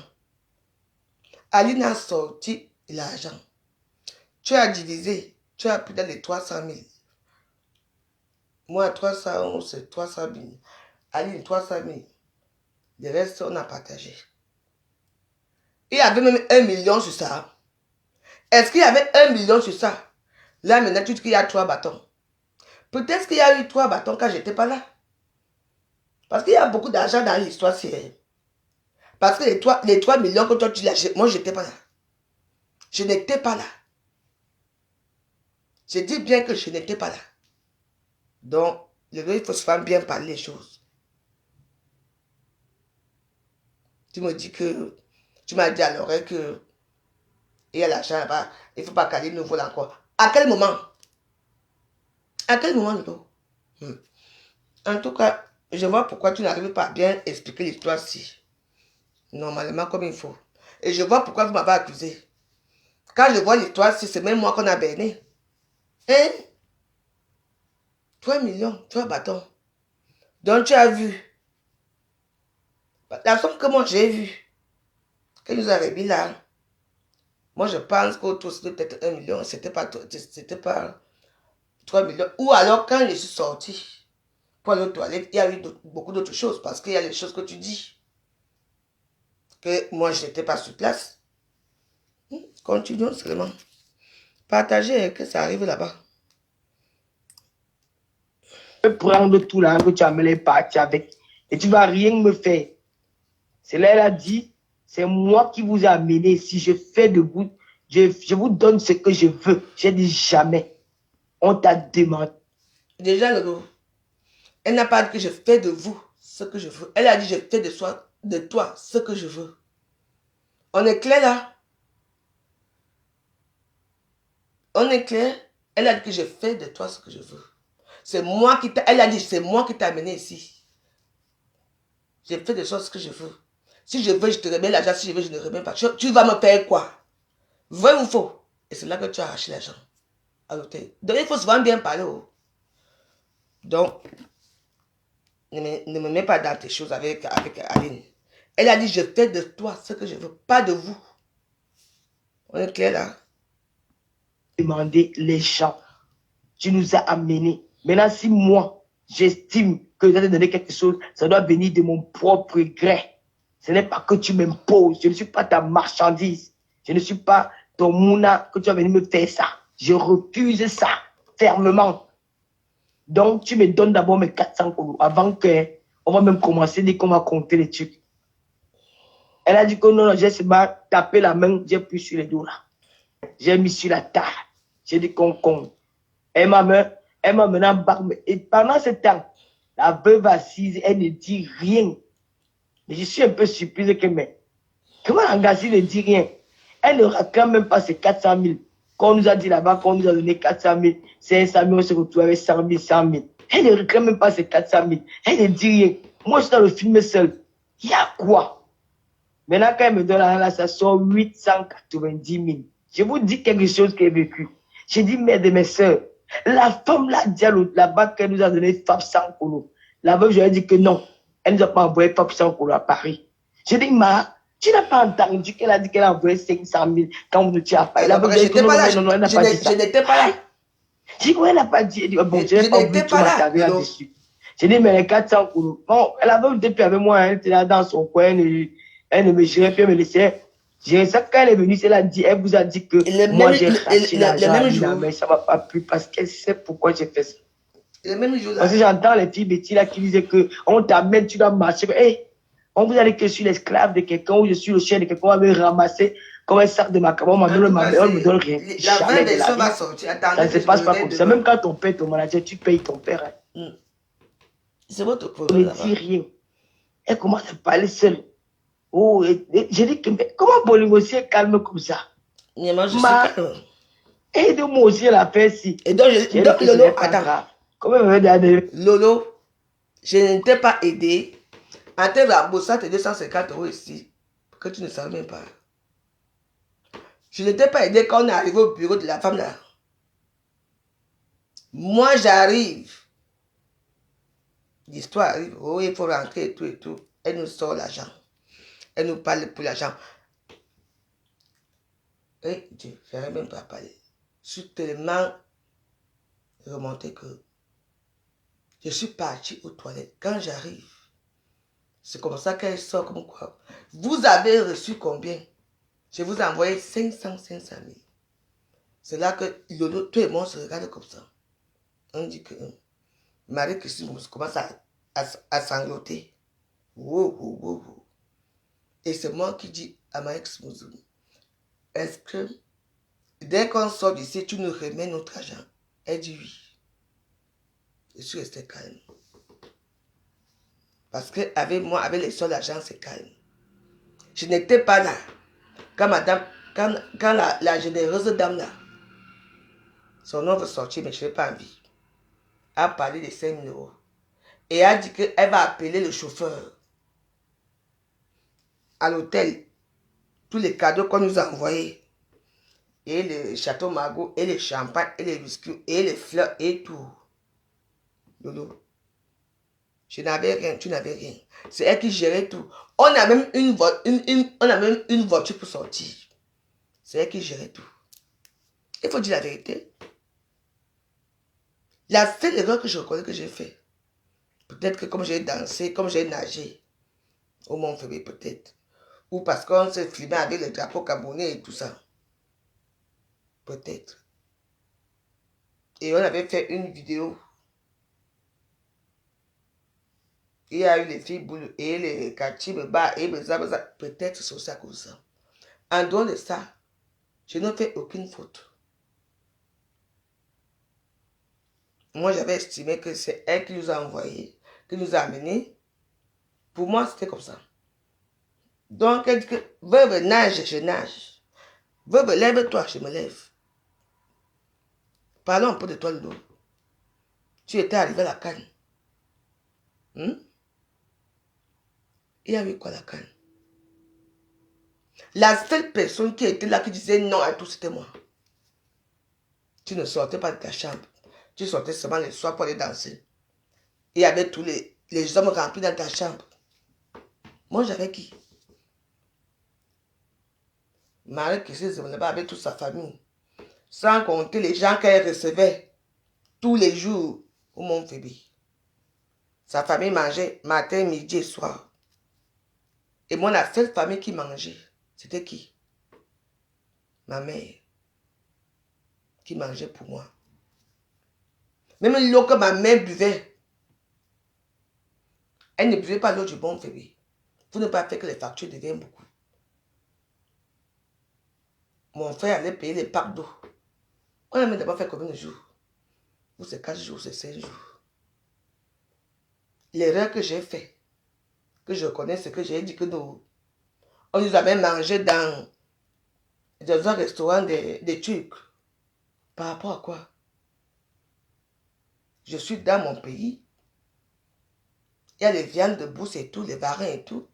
Speaker 1: Aline a sorti l'argent. Tu as divisé. Tu as pris dans les 300 000. Moi, 300, c'est 300 000. Aline, 300 000. Le reste, on a partagé. Il y avait même 1 million sur ça. Est-ce qu'il y avait 1 million sur ça? Là, maintenant, tu dis qu'il y a 3 bâtons. Peut-être qu'il y a eu 3 bâtons quand je n'étais pas là. Parce qu'il y a beaucoup d'argent dans l'histoire. Parce que les 3 millions que toi, tu l'as, moi, je n'étais pas là. Je n'étais pas là. Je dis bien que je n'étais pas là. Donc, il faut souvent bien parler les choses. Tu me dis que... Tu m'as dit à l'oreille que il y a l'argent là-bas, il ne faut pas qu'Aline nous vole encore. À quel moment? À quel moment, Lolo? En tout cas, je vois pourquoi tu n'arrives pas à bien expliquer l'histoire-ci. Normalement, comme il faut. Et je vois pourquoi vous m'avez accusé. Quand je vois l'histoire-ci, c'est même moi qu'on a berné. Hein? 3 millions, 3 bâtons. Donc tu as vu. La somme que moi j'ai vue, que nous avait mis là, moi je pense qu'autour c'était peut-être 1 million, c'était pas 3 millions. Ou alors quand je suis sorti pour aller aux toilettes, il y a eu beaucoup d'autres choses parce qu'il y a les choses que tu dis. Que moi je n'étais pas sur place. Continuons seulement. Partagez que ça arrive là-bas.
Speaker 4: Je vais prendre tout l'argent que tu as amené partir avec et tu vas rien me faire. C'est là, elle a dit, c'est moi qui vous ai amené. Si je fais de vous, je vous donne ce que je veux. J'ai dit jamais. On t'a demandé.
Speaker 1: Déjà, Lolo, elle n'a pas dit que je fais de vous ce que je veux. Elle a dit je fais de toi ce que je veux. On est clair là? On est clair? Elle a dit que je fais de toi ce que je veux. C'est moi qui t'a... Elle a dit c'est moi qui t'ai amené ici. Je fais de toi ce que je veux. Si je veux, je te remets l'argent. Si je veux, je ne remets pas. Tu vas me payer quoi? Vrai ou faux? Et c'est là que tu as arraché l'argent à l'hôtel. Donc il faut souvent bien parler. Oh. Donc, ne me mets pas dans tes choses avec Aline. Elle a dit je fais de toi ce que je veux, pas de vous. On est clair là?
Speaker 4: Demander les gens. Tu nous as amenés. Maintenant, si moi, j'estime que je dois te donner quelque chose, ça doit venir de mon propre gré. Ce n'est pas que tu m'imposes. Je ne suis pas ta marchandise. Je ne suis pas ton mouna que tu vas venir me faire ça. Je refuse ça fermement. Donc, tu me donnes d'abord mes 400 euros avant qu'on va même commencer dès qu'on va compter les trucs. Elle a dit que non, j'ai seulement tapé la main, j'ai pris sur les dos là. J'ai mis sur la table. J'ai dit qu'on compte. Elle m'a mené en bas. Et pendant ce temps, la veuve assise, elle ne dit rien. Mais je suis un peu surprise que, mais, comment Angassi ne dit rien? Elle ne réclame même pas ses 400 000. Quand on nous a dit là-bas, qu'on nous a donné 400 000, 500 000, on se retrouve avec 100 000, 100 000. Elle ne réclame même pas ses 400 000. Elle ne dit rien. Moi, je suis dans le film seul. Il y a quoi? Maintenant, quand elle me donne là, ça sort 890 000. Je vous dis quelque chose qu'elle a vécu. J'ai dit, mère de mes soeurs, la femme là, dit là-bas qu'elle nous a donné Fab 100 euros. La veuve, je lui ai dit que non. Elle ne nous a pas envoyé Fab 100 euros à Paris. J'ai dit, Ma, tu n'as pas entendu qu'elle a dit qu'elle a envoyé 500 000 quand vous ne t'y a pas. La veuve, je dit, non, elle n'a pas dit ça.
Speaker 1: Je n'étais pas là.
Speaker 4: J'ai dit, ouais, elle n'a pas dit. Elle dit, bon, je n'ai pas oublié tout matériel là-dessus. J'ai dit, mais les 400 euros. Bon, elle avait depuis avec moi, elle était là dans son coin, elle ne me gérait plus, elle me laissait. Ça, quand elle est venue, elle vous a dit que moi j'ai racheté l'argent, mais ça ne m'a pas plu parce qu'elle sait pourquoi j'ai fait ça.
Speaker 1: Le même jour là.
Speaker 4: Parce que j'entends les filles bêtises là qui disaient que on t'amène, tu dois marcher. Hey, on vous a dit que je suis l'esclave de quelqu'un ou je suis le chien de quelqu'un, on va me ramasser comme un sac de macaron, on ne me donne rien.
Speaker 1: La
Speaker 4: Jamais
Speaker 1: vraie
Speaker 4: de la
Speaker 1: version
Speaker 4: vie.
Speaker 1: va sortir.
Speaker 4: Ça ne se passe pas comme ça. Même quand ton père, ton manager, tu payes ton père. Hein.
Speaker 1: C'est votre
Speaker 4: On
Speaker 1: problème.
Speaker 4: ne dit rien. Elle commence à parler seule. Oh, j'ai dit que, mais comment Bolingo aussi est calme comme ça?
Speaker 1: Mais moi, je suis calme.
Speaker 4: Aide-moi aussi à la faire si.
Speaker 1: Et donc, Lolo, attends.
Speaker 4: Comment me dire
Speaker 1: Lolo, je ne t'ai pas aidé. En termes d'embauchage, tes 250 euros ici, que tu ne savais même pas. Je ne t'ai pas aidé quand on est arrivé au bureau de la femme là. Moi, j'arrive. L'histoire arrive. Oh, il faut rentrer et tout et tout. Elle nous sort l'argent. Elle nous parle pour l'argent. Et Dieu, je n'arrive même pas à parler. Je suis tellement remonté que je suis parti aux toilettes. Quand j'arrive, c'est comme ça qu'elle sort comme quoi. Vous avez reçu combien? Je vous ai envoyé 500 000. C'est là que Lolo, tout le monde se regarde comme ça. On dit que Marie-Christine commence à sangloter. Wow, wow, wow, wow. Et c'est moi qui dis à Marie-Christine, est-ce que dès qu'on sort d'ici, tu nous remets notre argent? Elle dit oui. Je suis resté calme. Parce qu'avec moi, avec les sols d'argent, c'est calme. Je n'étais pas là. Quand madame quand la généreuse dame là, son nom veut sortir, mais je n'ai pas envie, a parlé de 5 000 euros. Et a dit qu'elle va appeler le chauffeur à l'hôtel. Tous les cadeaux qu'on nous a envoyés. Et le château Margaux, et le champagne, et les biscuits, et les fleurs, et tout. Lolo. Je n'avais rien, tu n'avais rien. C'est elle qui gérait tout. On a même une voiture pour sortir. C'est elle qui gérait tout. Il faut dire la vérité. La seule erreur que je reconnais que j'ai fait, peut-être que comme j'ai dansé, comme j'ai nagé, au Mont-Fébé peut-être, ou parce qu'on s'est filmé avec le drapeau camerounais et tout ça, peut-être. Et on avait fait une vidéo. Il y a eu les filles boules et les quartiers bas et peut-être c'est ça comme ça. En dehors de ça, je n'ai fait aucune faute. Moi, j'avais estimé que c'est elle qui nous a envoyé, qui nous a amenés. Pour moi, c'était comme ça. Donc, elle dit que, veuve nage, je nage. Veuve, lève-toi, je me lève. Parlons un peu de toi, Lolo. Tu étais arrivé à la Cannes. Il y a eu quoi la Cannes? La seule personne qui était là, qui disait non à tout, c'était moi. Tu ne sortais pas de ta chambre. Tu sortais seulement le soir pour aller danser. Il y avait tous les hommes remplis dans ta chambre. Moi, j'avais qui? Marie qui se développait avec toute sa famille. Sans compter les gens qu'elle recevait tous les jours au Mont-Fébé. Sa famille mangeait matin, midi et soir. Et moi, la seule famille qui mangeait, c'était qui? Ma mère. Qui mangeait pour moi. Même l'eau que ma mère buvait, elle ne buvait pas l'eau du Mont-Fébé. Pour ne pas faire que les factures deviennent beaucoup. Mon frère allait payer les packs d'eau. On a même d'abord fait combien de jours? Ou c'est 4 jours, c'est 5 jours. L'erreur que j'ai fait, que je connais, c'est que j'ai dit que nous, on nous avait mangé dans un restaurant des Turcs. Par rapport à quoi? Je suis dans mon pays. Il y a les viandes de bourse et tout, les varins et tout.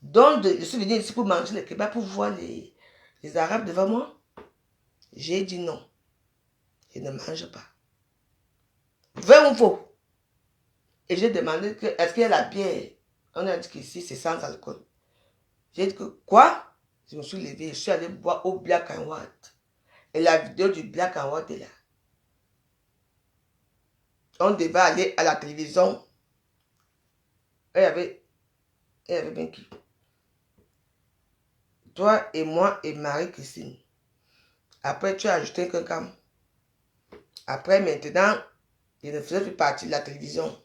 Speaker 1: Donc, je suis venu ici pour manger les kebabs, pour voir les Arabes devant moi. J'ai dit non. Je ne mange pas. Vrai ou faux? Et j'ai demandé que, est-ce qu'il y a la bière? On a dit qu'ici, c'est sans alcool. J'ai dit que, quoi? Je me suis levé, je suis allé boire au Black and White. Et la vidéo du Black and White est là. On devait aller à la télévision. Il y avait bien qui? Toi et moi et Marie-Christine. Après, tu as ajouté quelqu'un. Après, maintenant, je ne faisais plus partie de la télévision.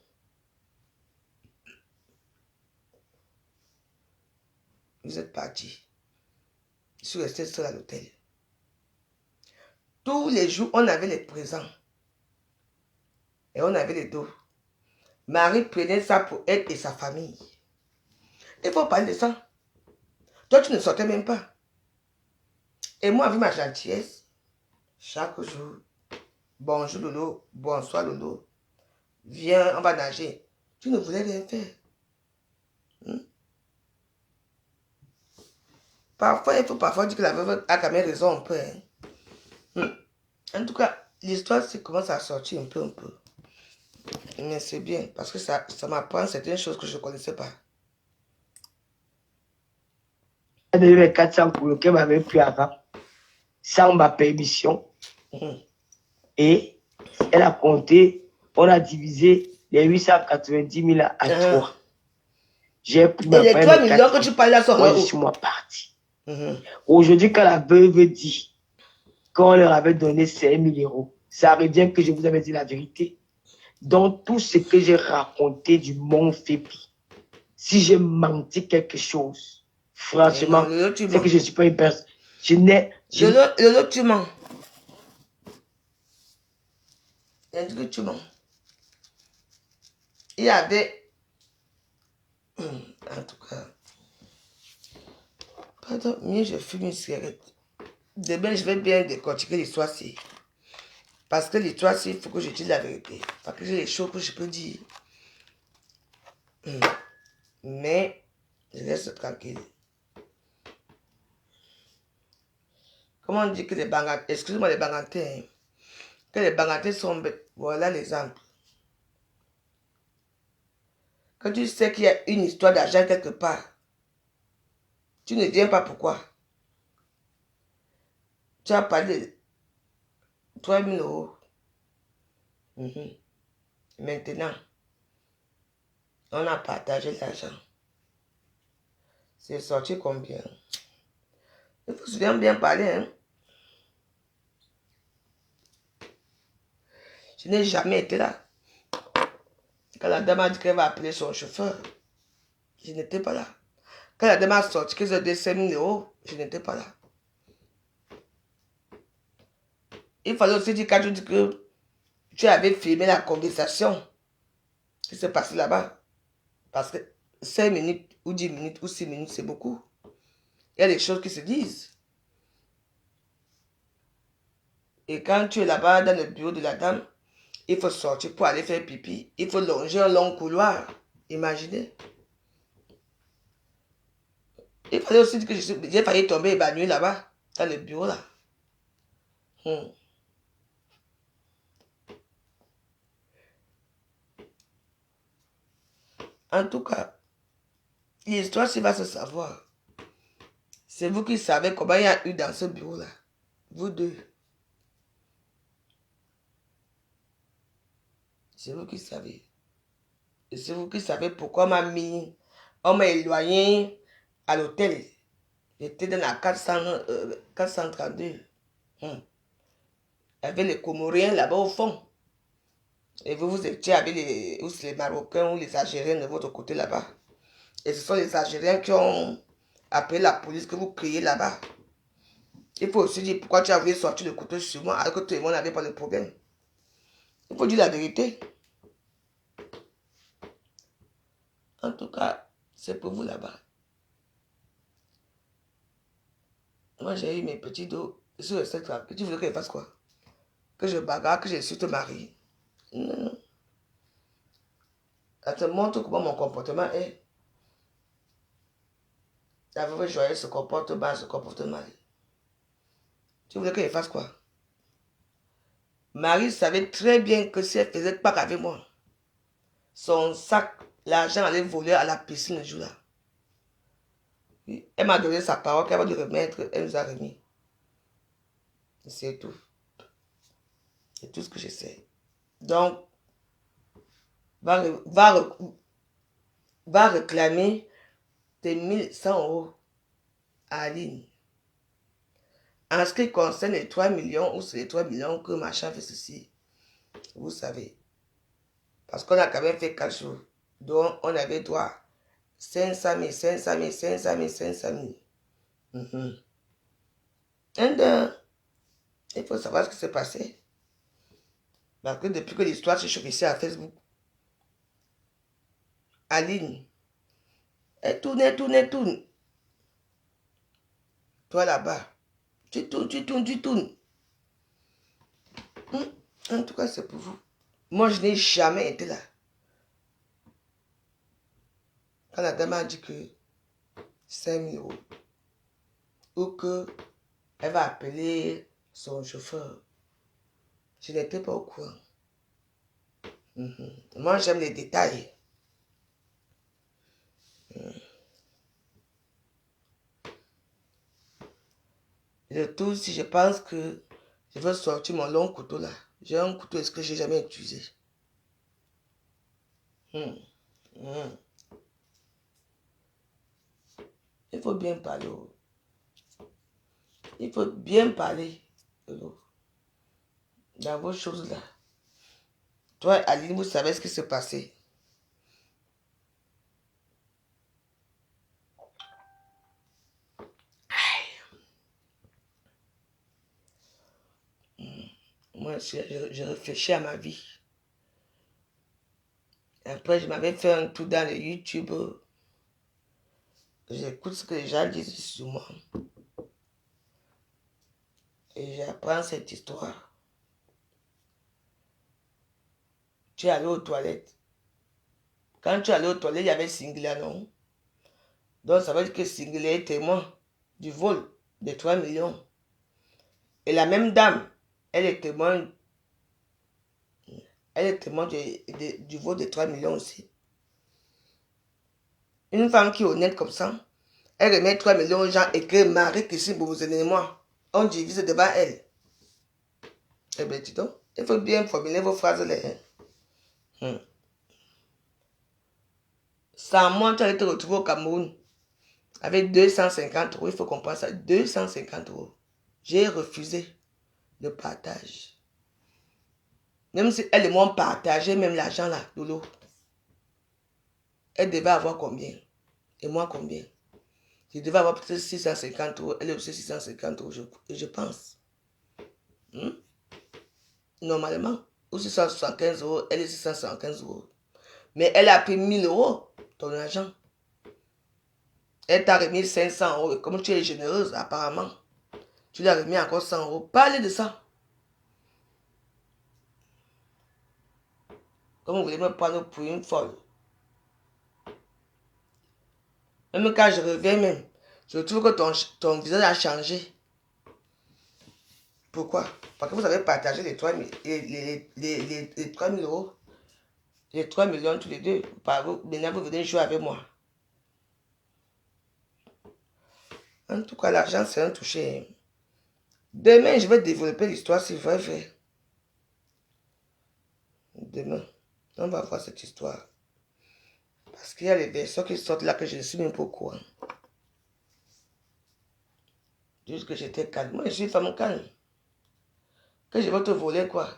Speaker 1: Vous êtes partis. Je suis resté seul à l'hôtel. Tous les jours, on avait les présents. Et on avait les dos. Marie prenait ça pour elle et sa famille. Il faut parler de ça. Toi, tu ne sortais même pas. Et moi, avec ma gentillesse, chaque jour, bonjour Lolo, bonsoir Lolo, viens, on va nager. Tu ne voulais rien faire. Parfois, il faut parfois dire que la veuve a quand même raison un peu. En tout cas, l'histoire, c'est commence à sortir un peu. Mais c'est bien, parce que ça m'apprend certaines choses que je ne connaissais pas.
Speaker 4: Elle a donné les 400 couleurs qu'elle m'avait pris avant, sans ma permission. Et elle a compté, on a divisé les 890 000 à 3. J'ai pris ma
Speaker 1: et les 3 millions que tu parles là sont
Speaker 4: moi,
Speaker 1: là.
Speaker 4: je suis moi parti. Aujourd'hui, quand la veuve dit qu'on leur avait donné 5 000 euros, ça revient que je vous avais dit la vérité. Donc, tout ce que j'ai raconté du Mont-Fébé, si j'ai menti quelque chose, franchement, c'est que je ne suis pas une personne.
Speaker 1: Lolo, tu mens. Il y a dit que tu mens. Il y avait... En tout cas... Pardon, mieux je fume une cigarette. demain, je vais bien décortiquer l'histoire-ci. Parce que l'histoire-ci, il faut que je dise la vérité. Parce que j'ai les choses que je peux dire. Mais, je reste tranquille. Comment on dit que les Bangatés, excusez-moi les Bangatés, hein, que les Bangatés sont bêtes. Voilà l'exemple. Quand tu sais qu'il y a une histoire d'argent quelque part, tu ne viens pas pourquoi. Tu as parlé de 3 000 euros. Maintenant, on a partagé l'argent. C'est sorti combien? Il faut se bien parler. Hein? Je n'ai jamais été là. Quand la dame a dit qu'elle va appeler son chauffeur, je n'étais pas là. Quand la dame a sorti qu'elle a donné 5 000 euros, je n'étais pas là. Il fallait aussi dire quand tu dis que tu avais filmé la conversation qui s'est passée là-bas. Parce que 5 minutes ou 10 minutes ou 6 minutes, c'est beaucoup. Il y a des choses qui se disent. Et quand tu es là-bas dans le bureau de la dame, il faut sortir pour aller faire pipi. Il faut longer un long couloir. Imaginez. Il fallait aussi dire que j'ai failli tomber ébanoui là-bas, dans le bureau là. En tout cas, l'histoire, s'il va se savoir. C'est vous qui savez comment il y a eu dans ce bureau-là. Vous deux. C'est vous qui savez. Et c'est vous qui savez pourquoi on m'a éloigné à l'hôtel. J'étais dans la 432. Il y avait les Comoriens là-bas au fond. Et vous étiez avec les Marocains ou les Algériens de votre côté là-bas. Et ce sont les Algériens qui ont appelé la police que vous criez là-bas. Il faut aussi dire pourquoi tu as voulu sortir le couteau sur moi alors que tout le monde n'avait pas de problème. Il faut dire la vérité. En tout cas, c'est pour vous là-bas. Moi, j'ai eu mes petits dos sur le secteur. Tu voulais que je fasse quoi? Que je bagarre, que je suis te marie. Non. Ça te montre comment mon comportement est. La veuve joyeuse se comporte mal, se comporte mal. Tu voulais que je fasse quoi? Marie savait très bien que si elle faisait pas avec moi, son sac, l'argent allait voler à la piscine le jour-là. Elle m'a donné sa parole qu'elle va lui remettre, elle nous a remis. C'est tout. C'est tout ce que je sais. Donc, va réclamer tes 1100 euros à Aline. En ce qui concerne les 3 millions, ou c'est les 3 millions que machin fait ceci, vous savez. Parce qu'on a quand même fait 4 jours. Donc, on avait droit 500 000, 500 000, 500 000, 500 000. Il faut savoir ce qui s'est passé. Parce que depuis que l'histoire se chauffe ici à Facebook, Aline, elle tourne, elle tourne, elle tourne. Toi là-bas, tu tournes, tu tournes, tu tournes. En tout cas, c'est pour vous. Moi, je n'ai jamais été là. Quand la dame a dit que 5 000 euros, ou qu'elle va appeler son chauffeur, je n'étais pas au courant. Moi, j'aime les détails. Le tout, si je pense que je veux sortir mon long couteau là, j'ai un couteau que je n'ai jamais utilisé. Il faut bien parler. Il faut bien parler dans vos choses là. Toi, Aline, vous savez ce qui s'est passé. Moi, je réfléchis à ma vie. Après, je m'avais fait un tour dans le YouTube. J'écoute ce que les gens disent sur moi. J'apprends cette histoire. Tu es allé aux toilettes. Quand tu es allé aux toilettes, il y avait Singla, non? Donc, ça veut dire que Singla est témoin du vol de 3 millions. Et la même dame, elle est témoin du vol de 3 millions aussi. Une femme qui est honnête comme ça, elle remet 3 millions aux gens et que Marie, Christine, Bouzene et moi, on divise devant elle. Eh bien, dis donc, il faut bien formuler vos phrases là. Sans moi, tu allais te retrouver au Cameroun avec 250 €. Il faut comprendre ça, 250 €. J'ai refusé le partage. Même si elle et moi on partageait même l'argent là, Lolo. Elle devait avoir combien? Et moi combien? Je devais avoir peut-être 650 €. Elle aussi 650 €, je pense. Normalement. Ou 675 €, elle est 675 €. Mais elle a pris 1000 €, ton argent. Elle t'a remis 500 €. Comme tu es généreuse, apparemment, tu lui as remis encore 100 €. Parlez de ça. Comme vous voulez me prendre pour une folle. Même quand je reviens même, je trouve que ton visage a changé. Pourquoi? Parce que vous avez partagé les 3 000, les 3 000 €. Les 3 millions tous les deux. Maintenant, vous venez jouer avec moi. En tout cas, l'argent, c'est un touché. Demain, je vais développer l'histoire si vrai. Demain, on va voir cette histoire. Parce qu'il y a les versions qui sortent là que je ne suis même pas au courant. Juste que j'étais calme. Moi, je suis femme calme. Que je vais te voler quoi?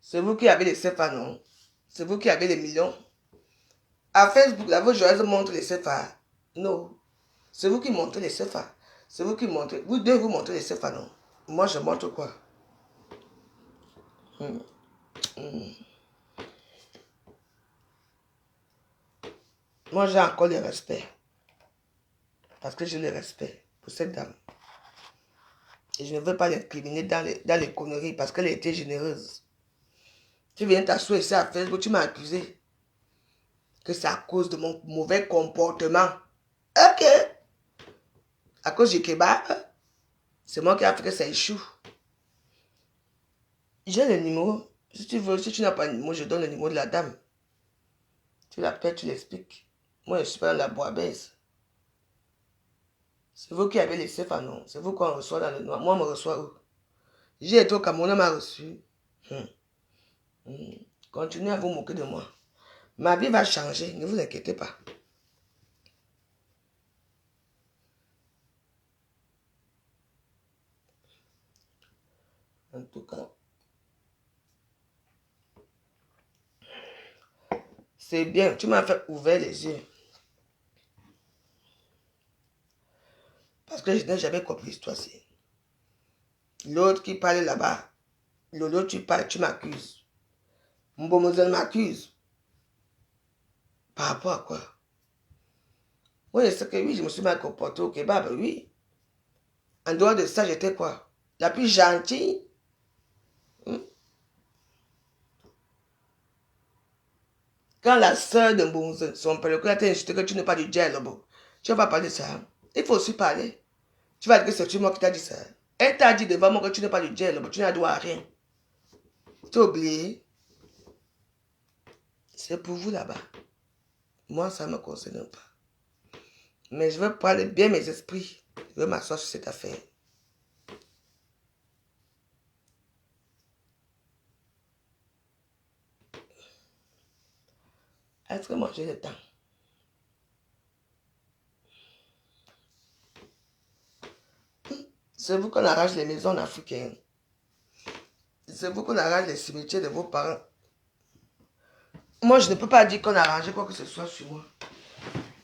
Speaker 1: C'est vous qui avez les CFA, non? C'est vous qui avez les millions. À Facebook, là, vos joyeuses montrent les CFA. Non. C'est vous qui montrez les CFA. C'est vous qui montrez. Vous deux, vous montrez les CFA, non? Moi, je montre quoi? Moi, j'ai encore le respect. Parce que j'ai le respect pour cette dame. Et je ne veux pas l'incriminer dans les conneries parce qu'elle a été généreuse. Tu viens t'asseoir ici à Facebook, tu m'as accusé que c'est à cause de mon mauvais comportement. Ok. À cause du kebab, c'est moi qui ai fait que ça échoue. J'ai le numéro. Si tu veux, si tu n'as pas le numéro, je donne le numéro de la dame. Tu l'appelles, tu l'expliques. Moi, je suis pas dans la bois-baisse. C'est vous qui avez les CFA, non? C'est vous qu'on reçoit dans le noir. Moi, on me reçoit où? J'ai été au Cameroun, on m'a reçu. Continuez à vous moquer de moi. Ma vie va changer, ne vous inquiétez pas. En tout cas, c'est bien, tu m'as fait ouvrir les yeux. Parce que je n'ai jamais compris l'histoire. L'autre qui parlait là-bas, l'autre tu parles, tu m'accuses. Mbomozène m'accuse. Par rapport à quoi? Oui, je sais que oui, je me suis mal comporté au kebab, oui. En dehors de ça, j'étais quoi? La plus gentille. Quand la soeur de Mbomozène, son père, a été insulté que tu n'es pas du diable, tu ne vas pas parler de ça. Il faut aussi parler. Tu vas dire que c'est moi qui t'a dit ça. Elle t'a dit devant moi que tu n'es pas du diable, tu n'as droit à rien. Tu as oublié? C'est pour vous là-bas. Moi, ça ne me concerne pas. Mais je veux parler bien mes esprits. Je veux m'asseoir sur cette affaire. Est-ce que moi j'ai le temps? C'est vous qu'on arrache les maisons africaines. C'est vous qu'on arrache les cimetières de vos parents. Moi, je ne peux pas dire qu'on a arrangé quoi que ce soit sur moi.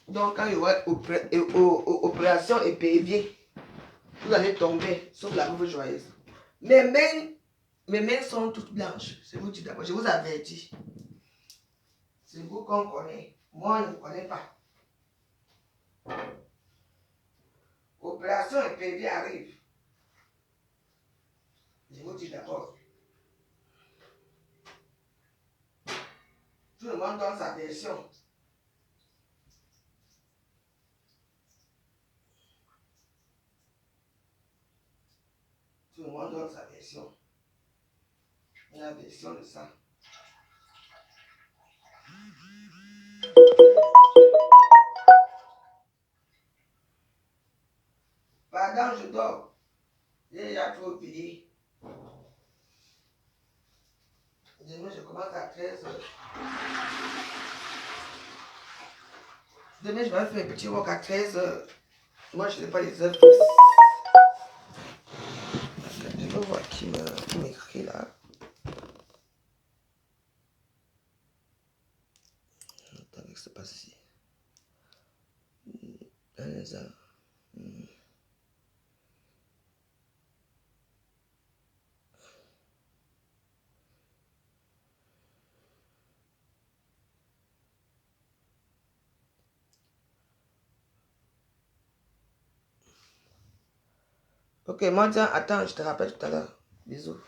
Speaker 1: Donc, quand il y aura opération et PV, vous allez tomber sur la mauvaise joyeuse. Mes mains sont toutes blanches. C'est vous qui d'abord. Je vous avertis. C'est vous qu'on connaît. Moi, je ne connais pas. Opération et PV arrive. faut dire d'abord. Tout le monde donne sa version. Tout le monde donne sa version. La version de ça. Pardon, je dors. J'ai déjà trop oublié. Demain, je commence à 13h. Demain, je vais faire un petit walk à 13h. Moi, je n'ai pas les heures fixes. Je veux voir qui m'écrit là. Attends, qu'est-ce qui se passe ici? Un instant. Ok, moi, tiens, attends, je te rappelle tout à l'heure. Bisous.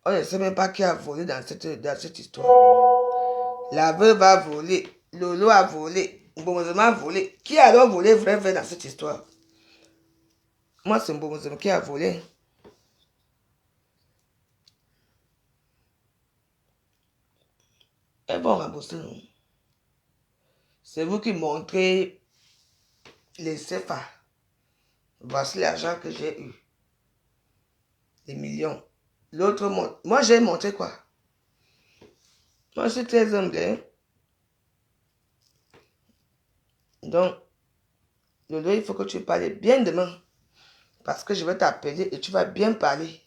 Speaker 1: On ne sait même pas qui a volé dans cette histoire. La veuve a volé. Lolo a volé. Mbomozema a volé. Qui a alors volé vrai dans cette histoire? Moi, c'est Mbomozema qui a volé. Et bon, rembourser, non? C'est vous qui montrez les CFA. Voici l'argent que j'ai eu. Des millions. L'autre montre. Moi, j'ai montré quoi? Moi, je suis très humble. Hein? Donc, Lolo, il faut que tu parles bien demain. Parce que je vais t'appeler et tu vas bien parler.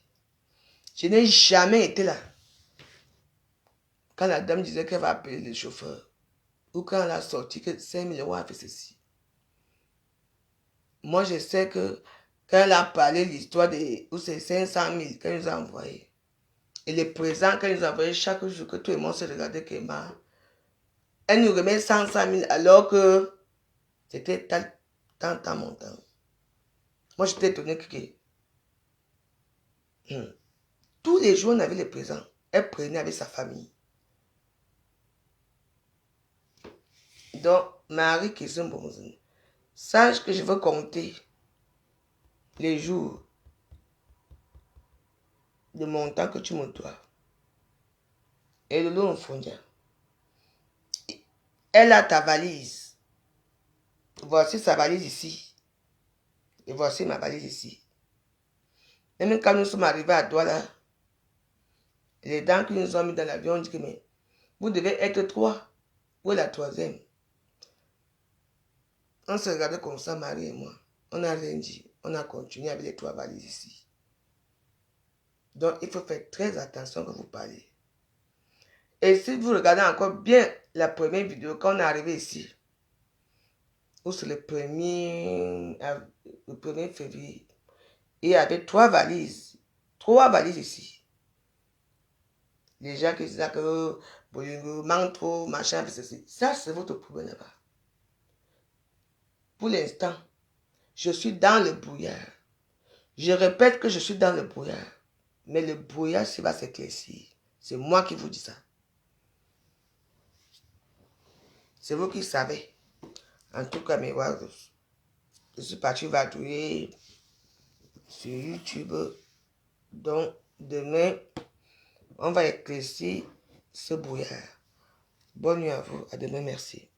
Speaker 1: Je n'ai jamais été là. Quand la dame disait qu'elle va appeler le chauffeur. Ou quand elle a sorti que 5 000 € a fait ceci. Moi, je sais que quand elle a parlé l'histoire de où c'est 500 000 qu'elle nous a envoyé. Et les présents qu'elle nous a envoyé chaque jour que tout le monde se regardait qu'Emma. Elle nous remet 100 000 alors que c'était tant montant. Moi, j'étais étonné que tous les jours, on avait les présents. Elle prenait avec sa famille. Donc, Marie qui sont bon. Sache que je veux compter les jours de montant que tu me dois. Et le lot en fondia. Elle a ta valise. Voici sa valise ici. Et voici ma valise ici. Même quand nous sommes arrivés à Douala, les dents qui nous ont mis dans l'avion, on dit que mais vous devez être 3. Où est la 3e? On se regardait comme ça, Marie et moi. On n'a rien dit. On a continué avec les 3 valises ici. Donc, il faut faire très attention quand vous parlez. Et si vous regardez encore bien la première vidéo, quand on est arrivé ici, ou c'est le 1er février, il y avait 3 valises. 3 valises ici. Les gens qui disaient que manque trop, machin, ceci. Ça, c'est votre problème là-bas. Pour l'instant, je suis dans le brouillard. Je répète que je suis dans le brouillard. Mais le brouillard, ça va s'éclaircir. C'est moi qui vous dis ça. C'est vous qui savez. En tout cas, mes voix, je suis parti vadrouiller sur YouTube. Donc, demain, on va éclaircir ce brouillard. Bonne nuit à vous. À demain, merci.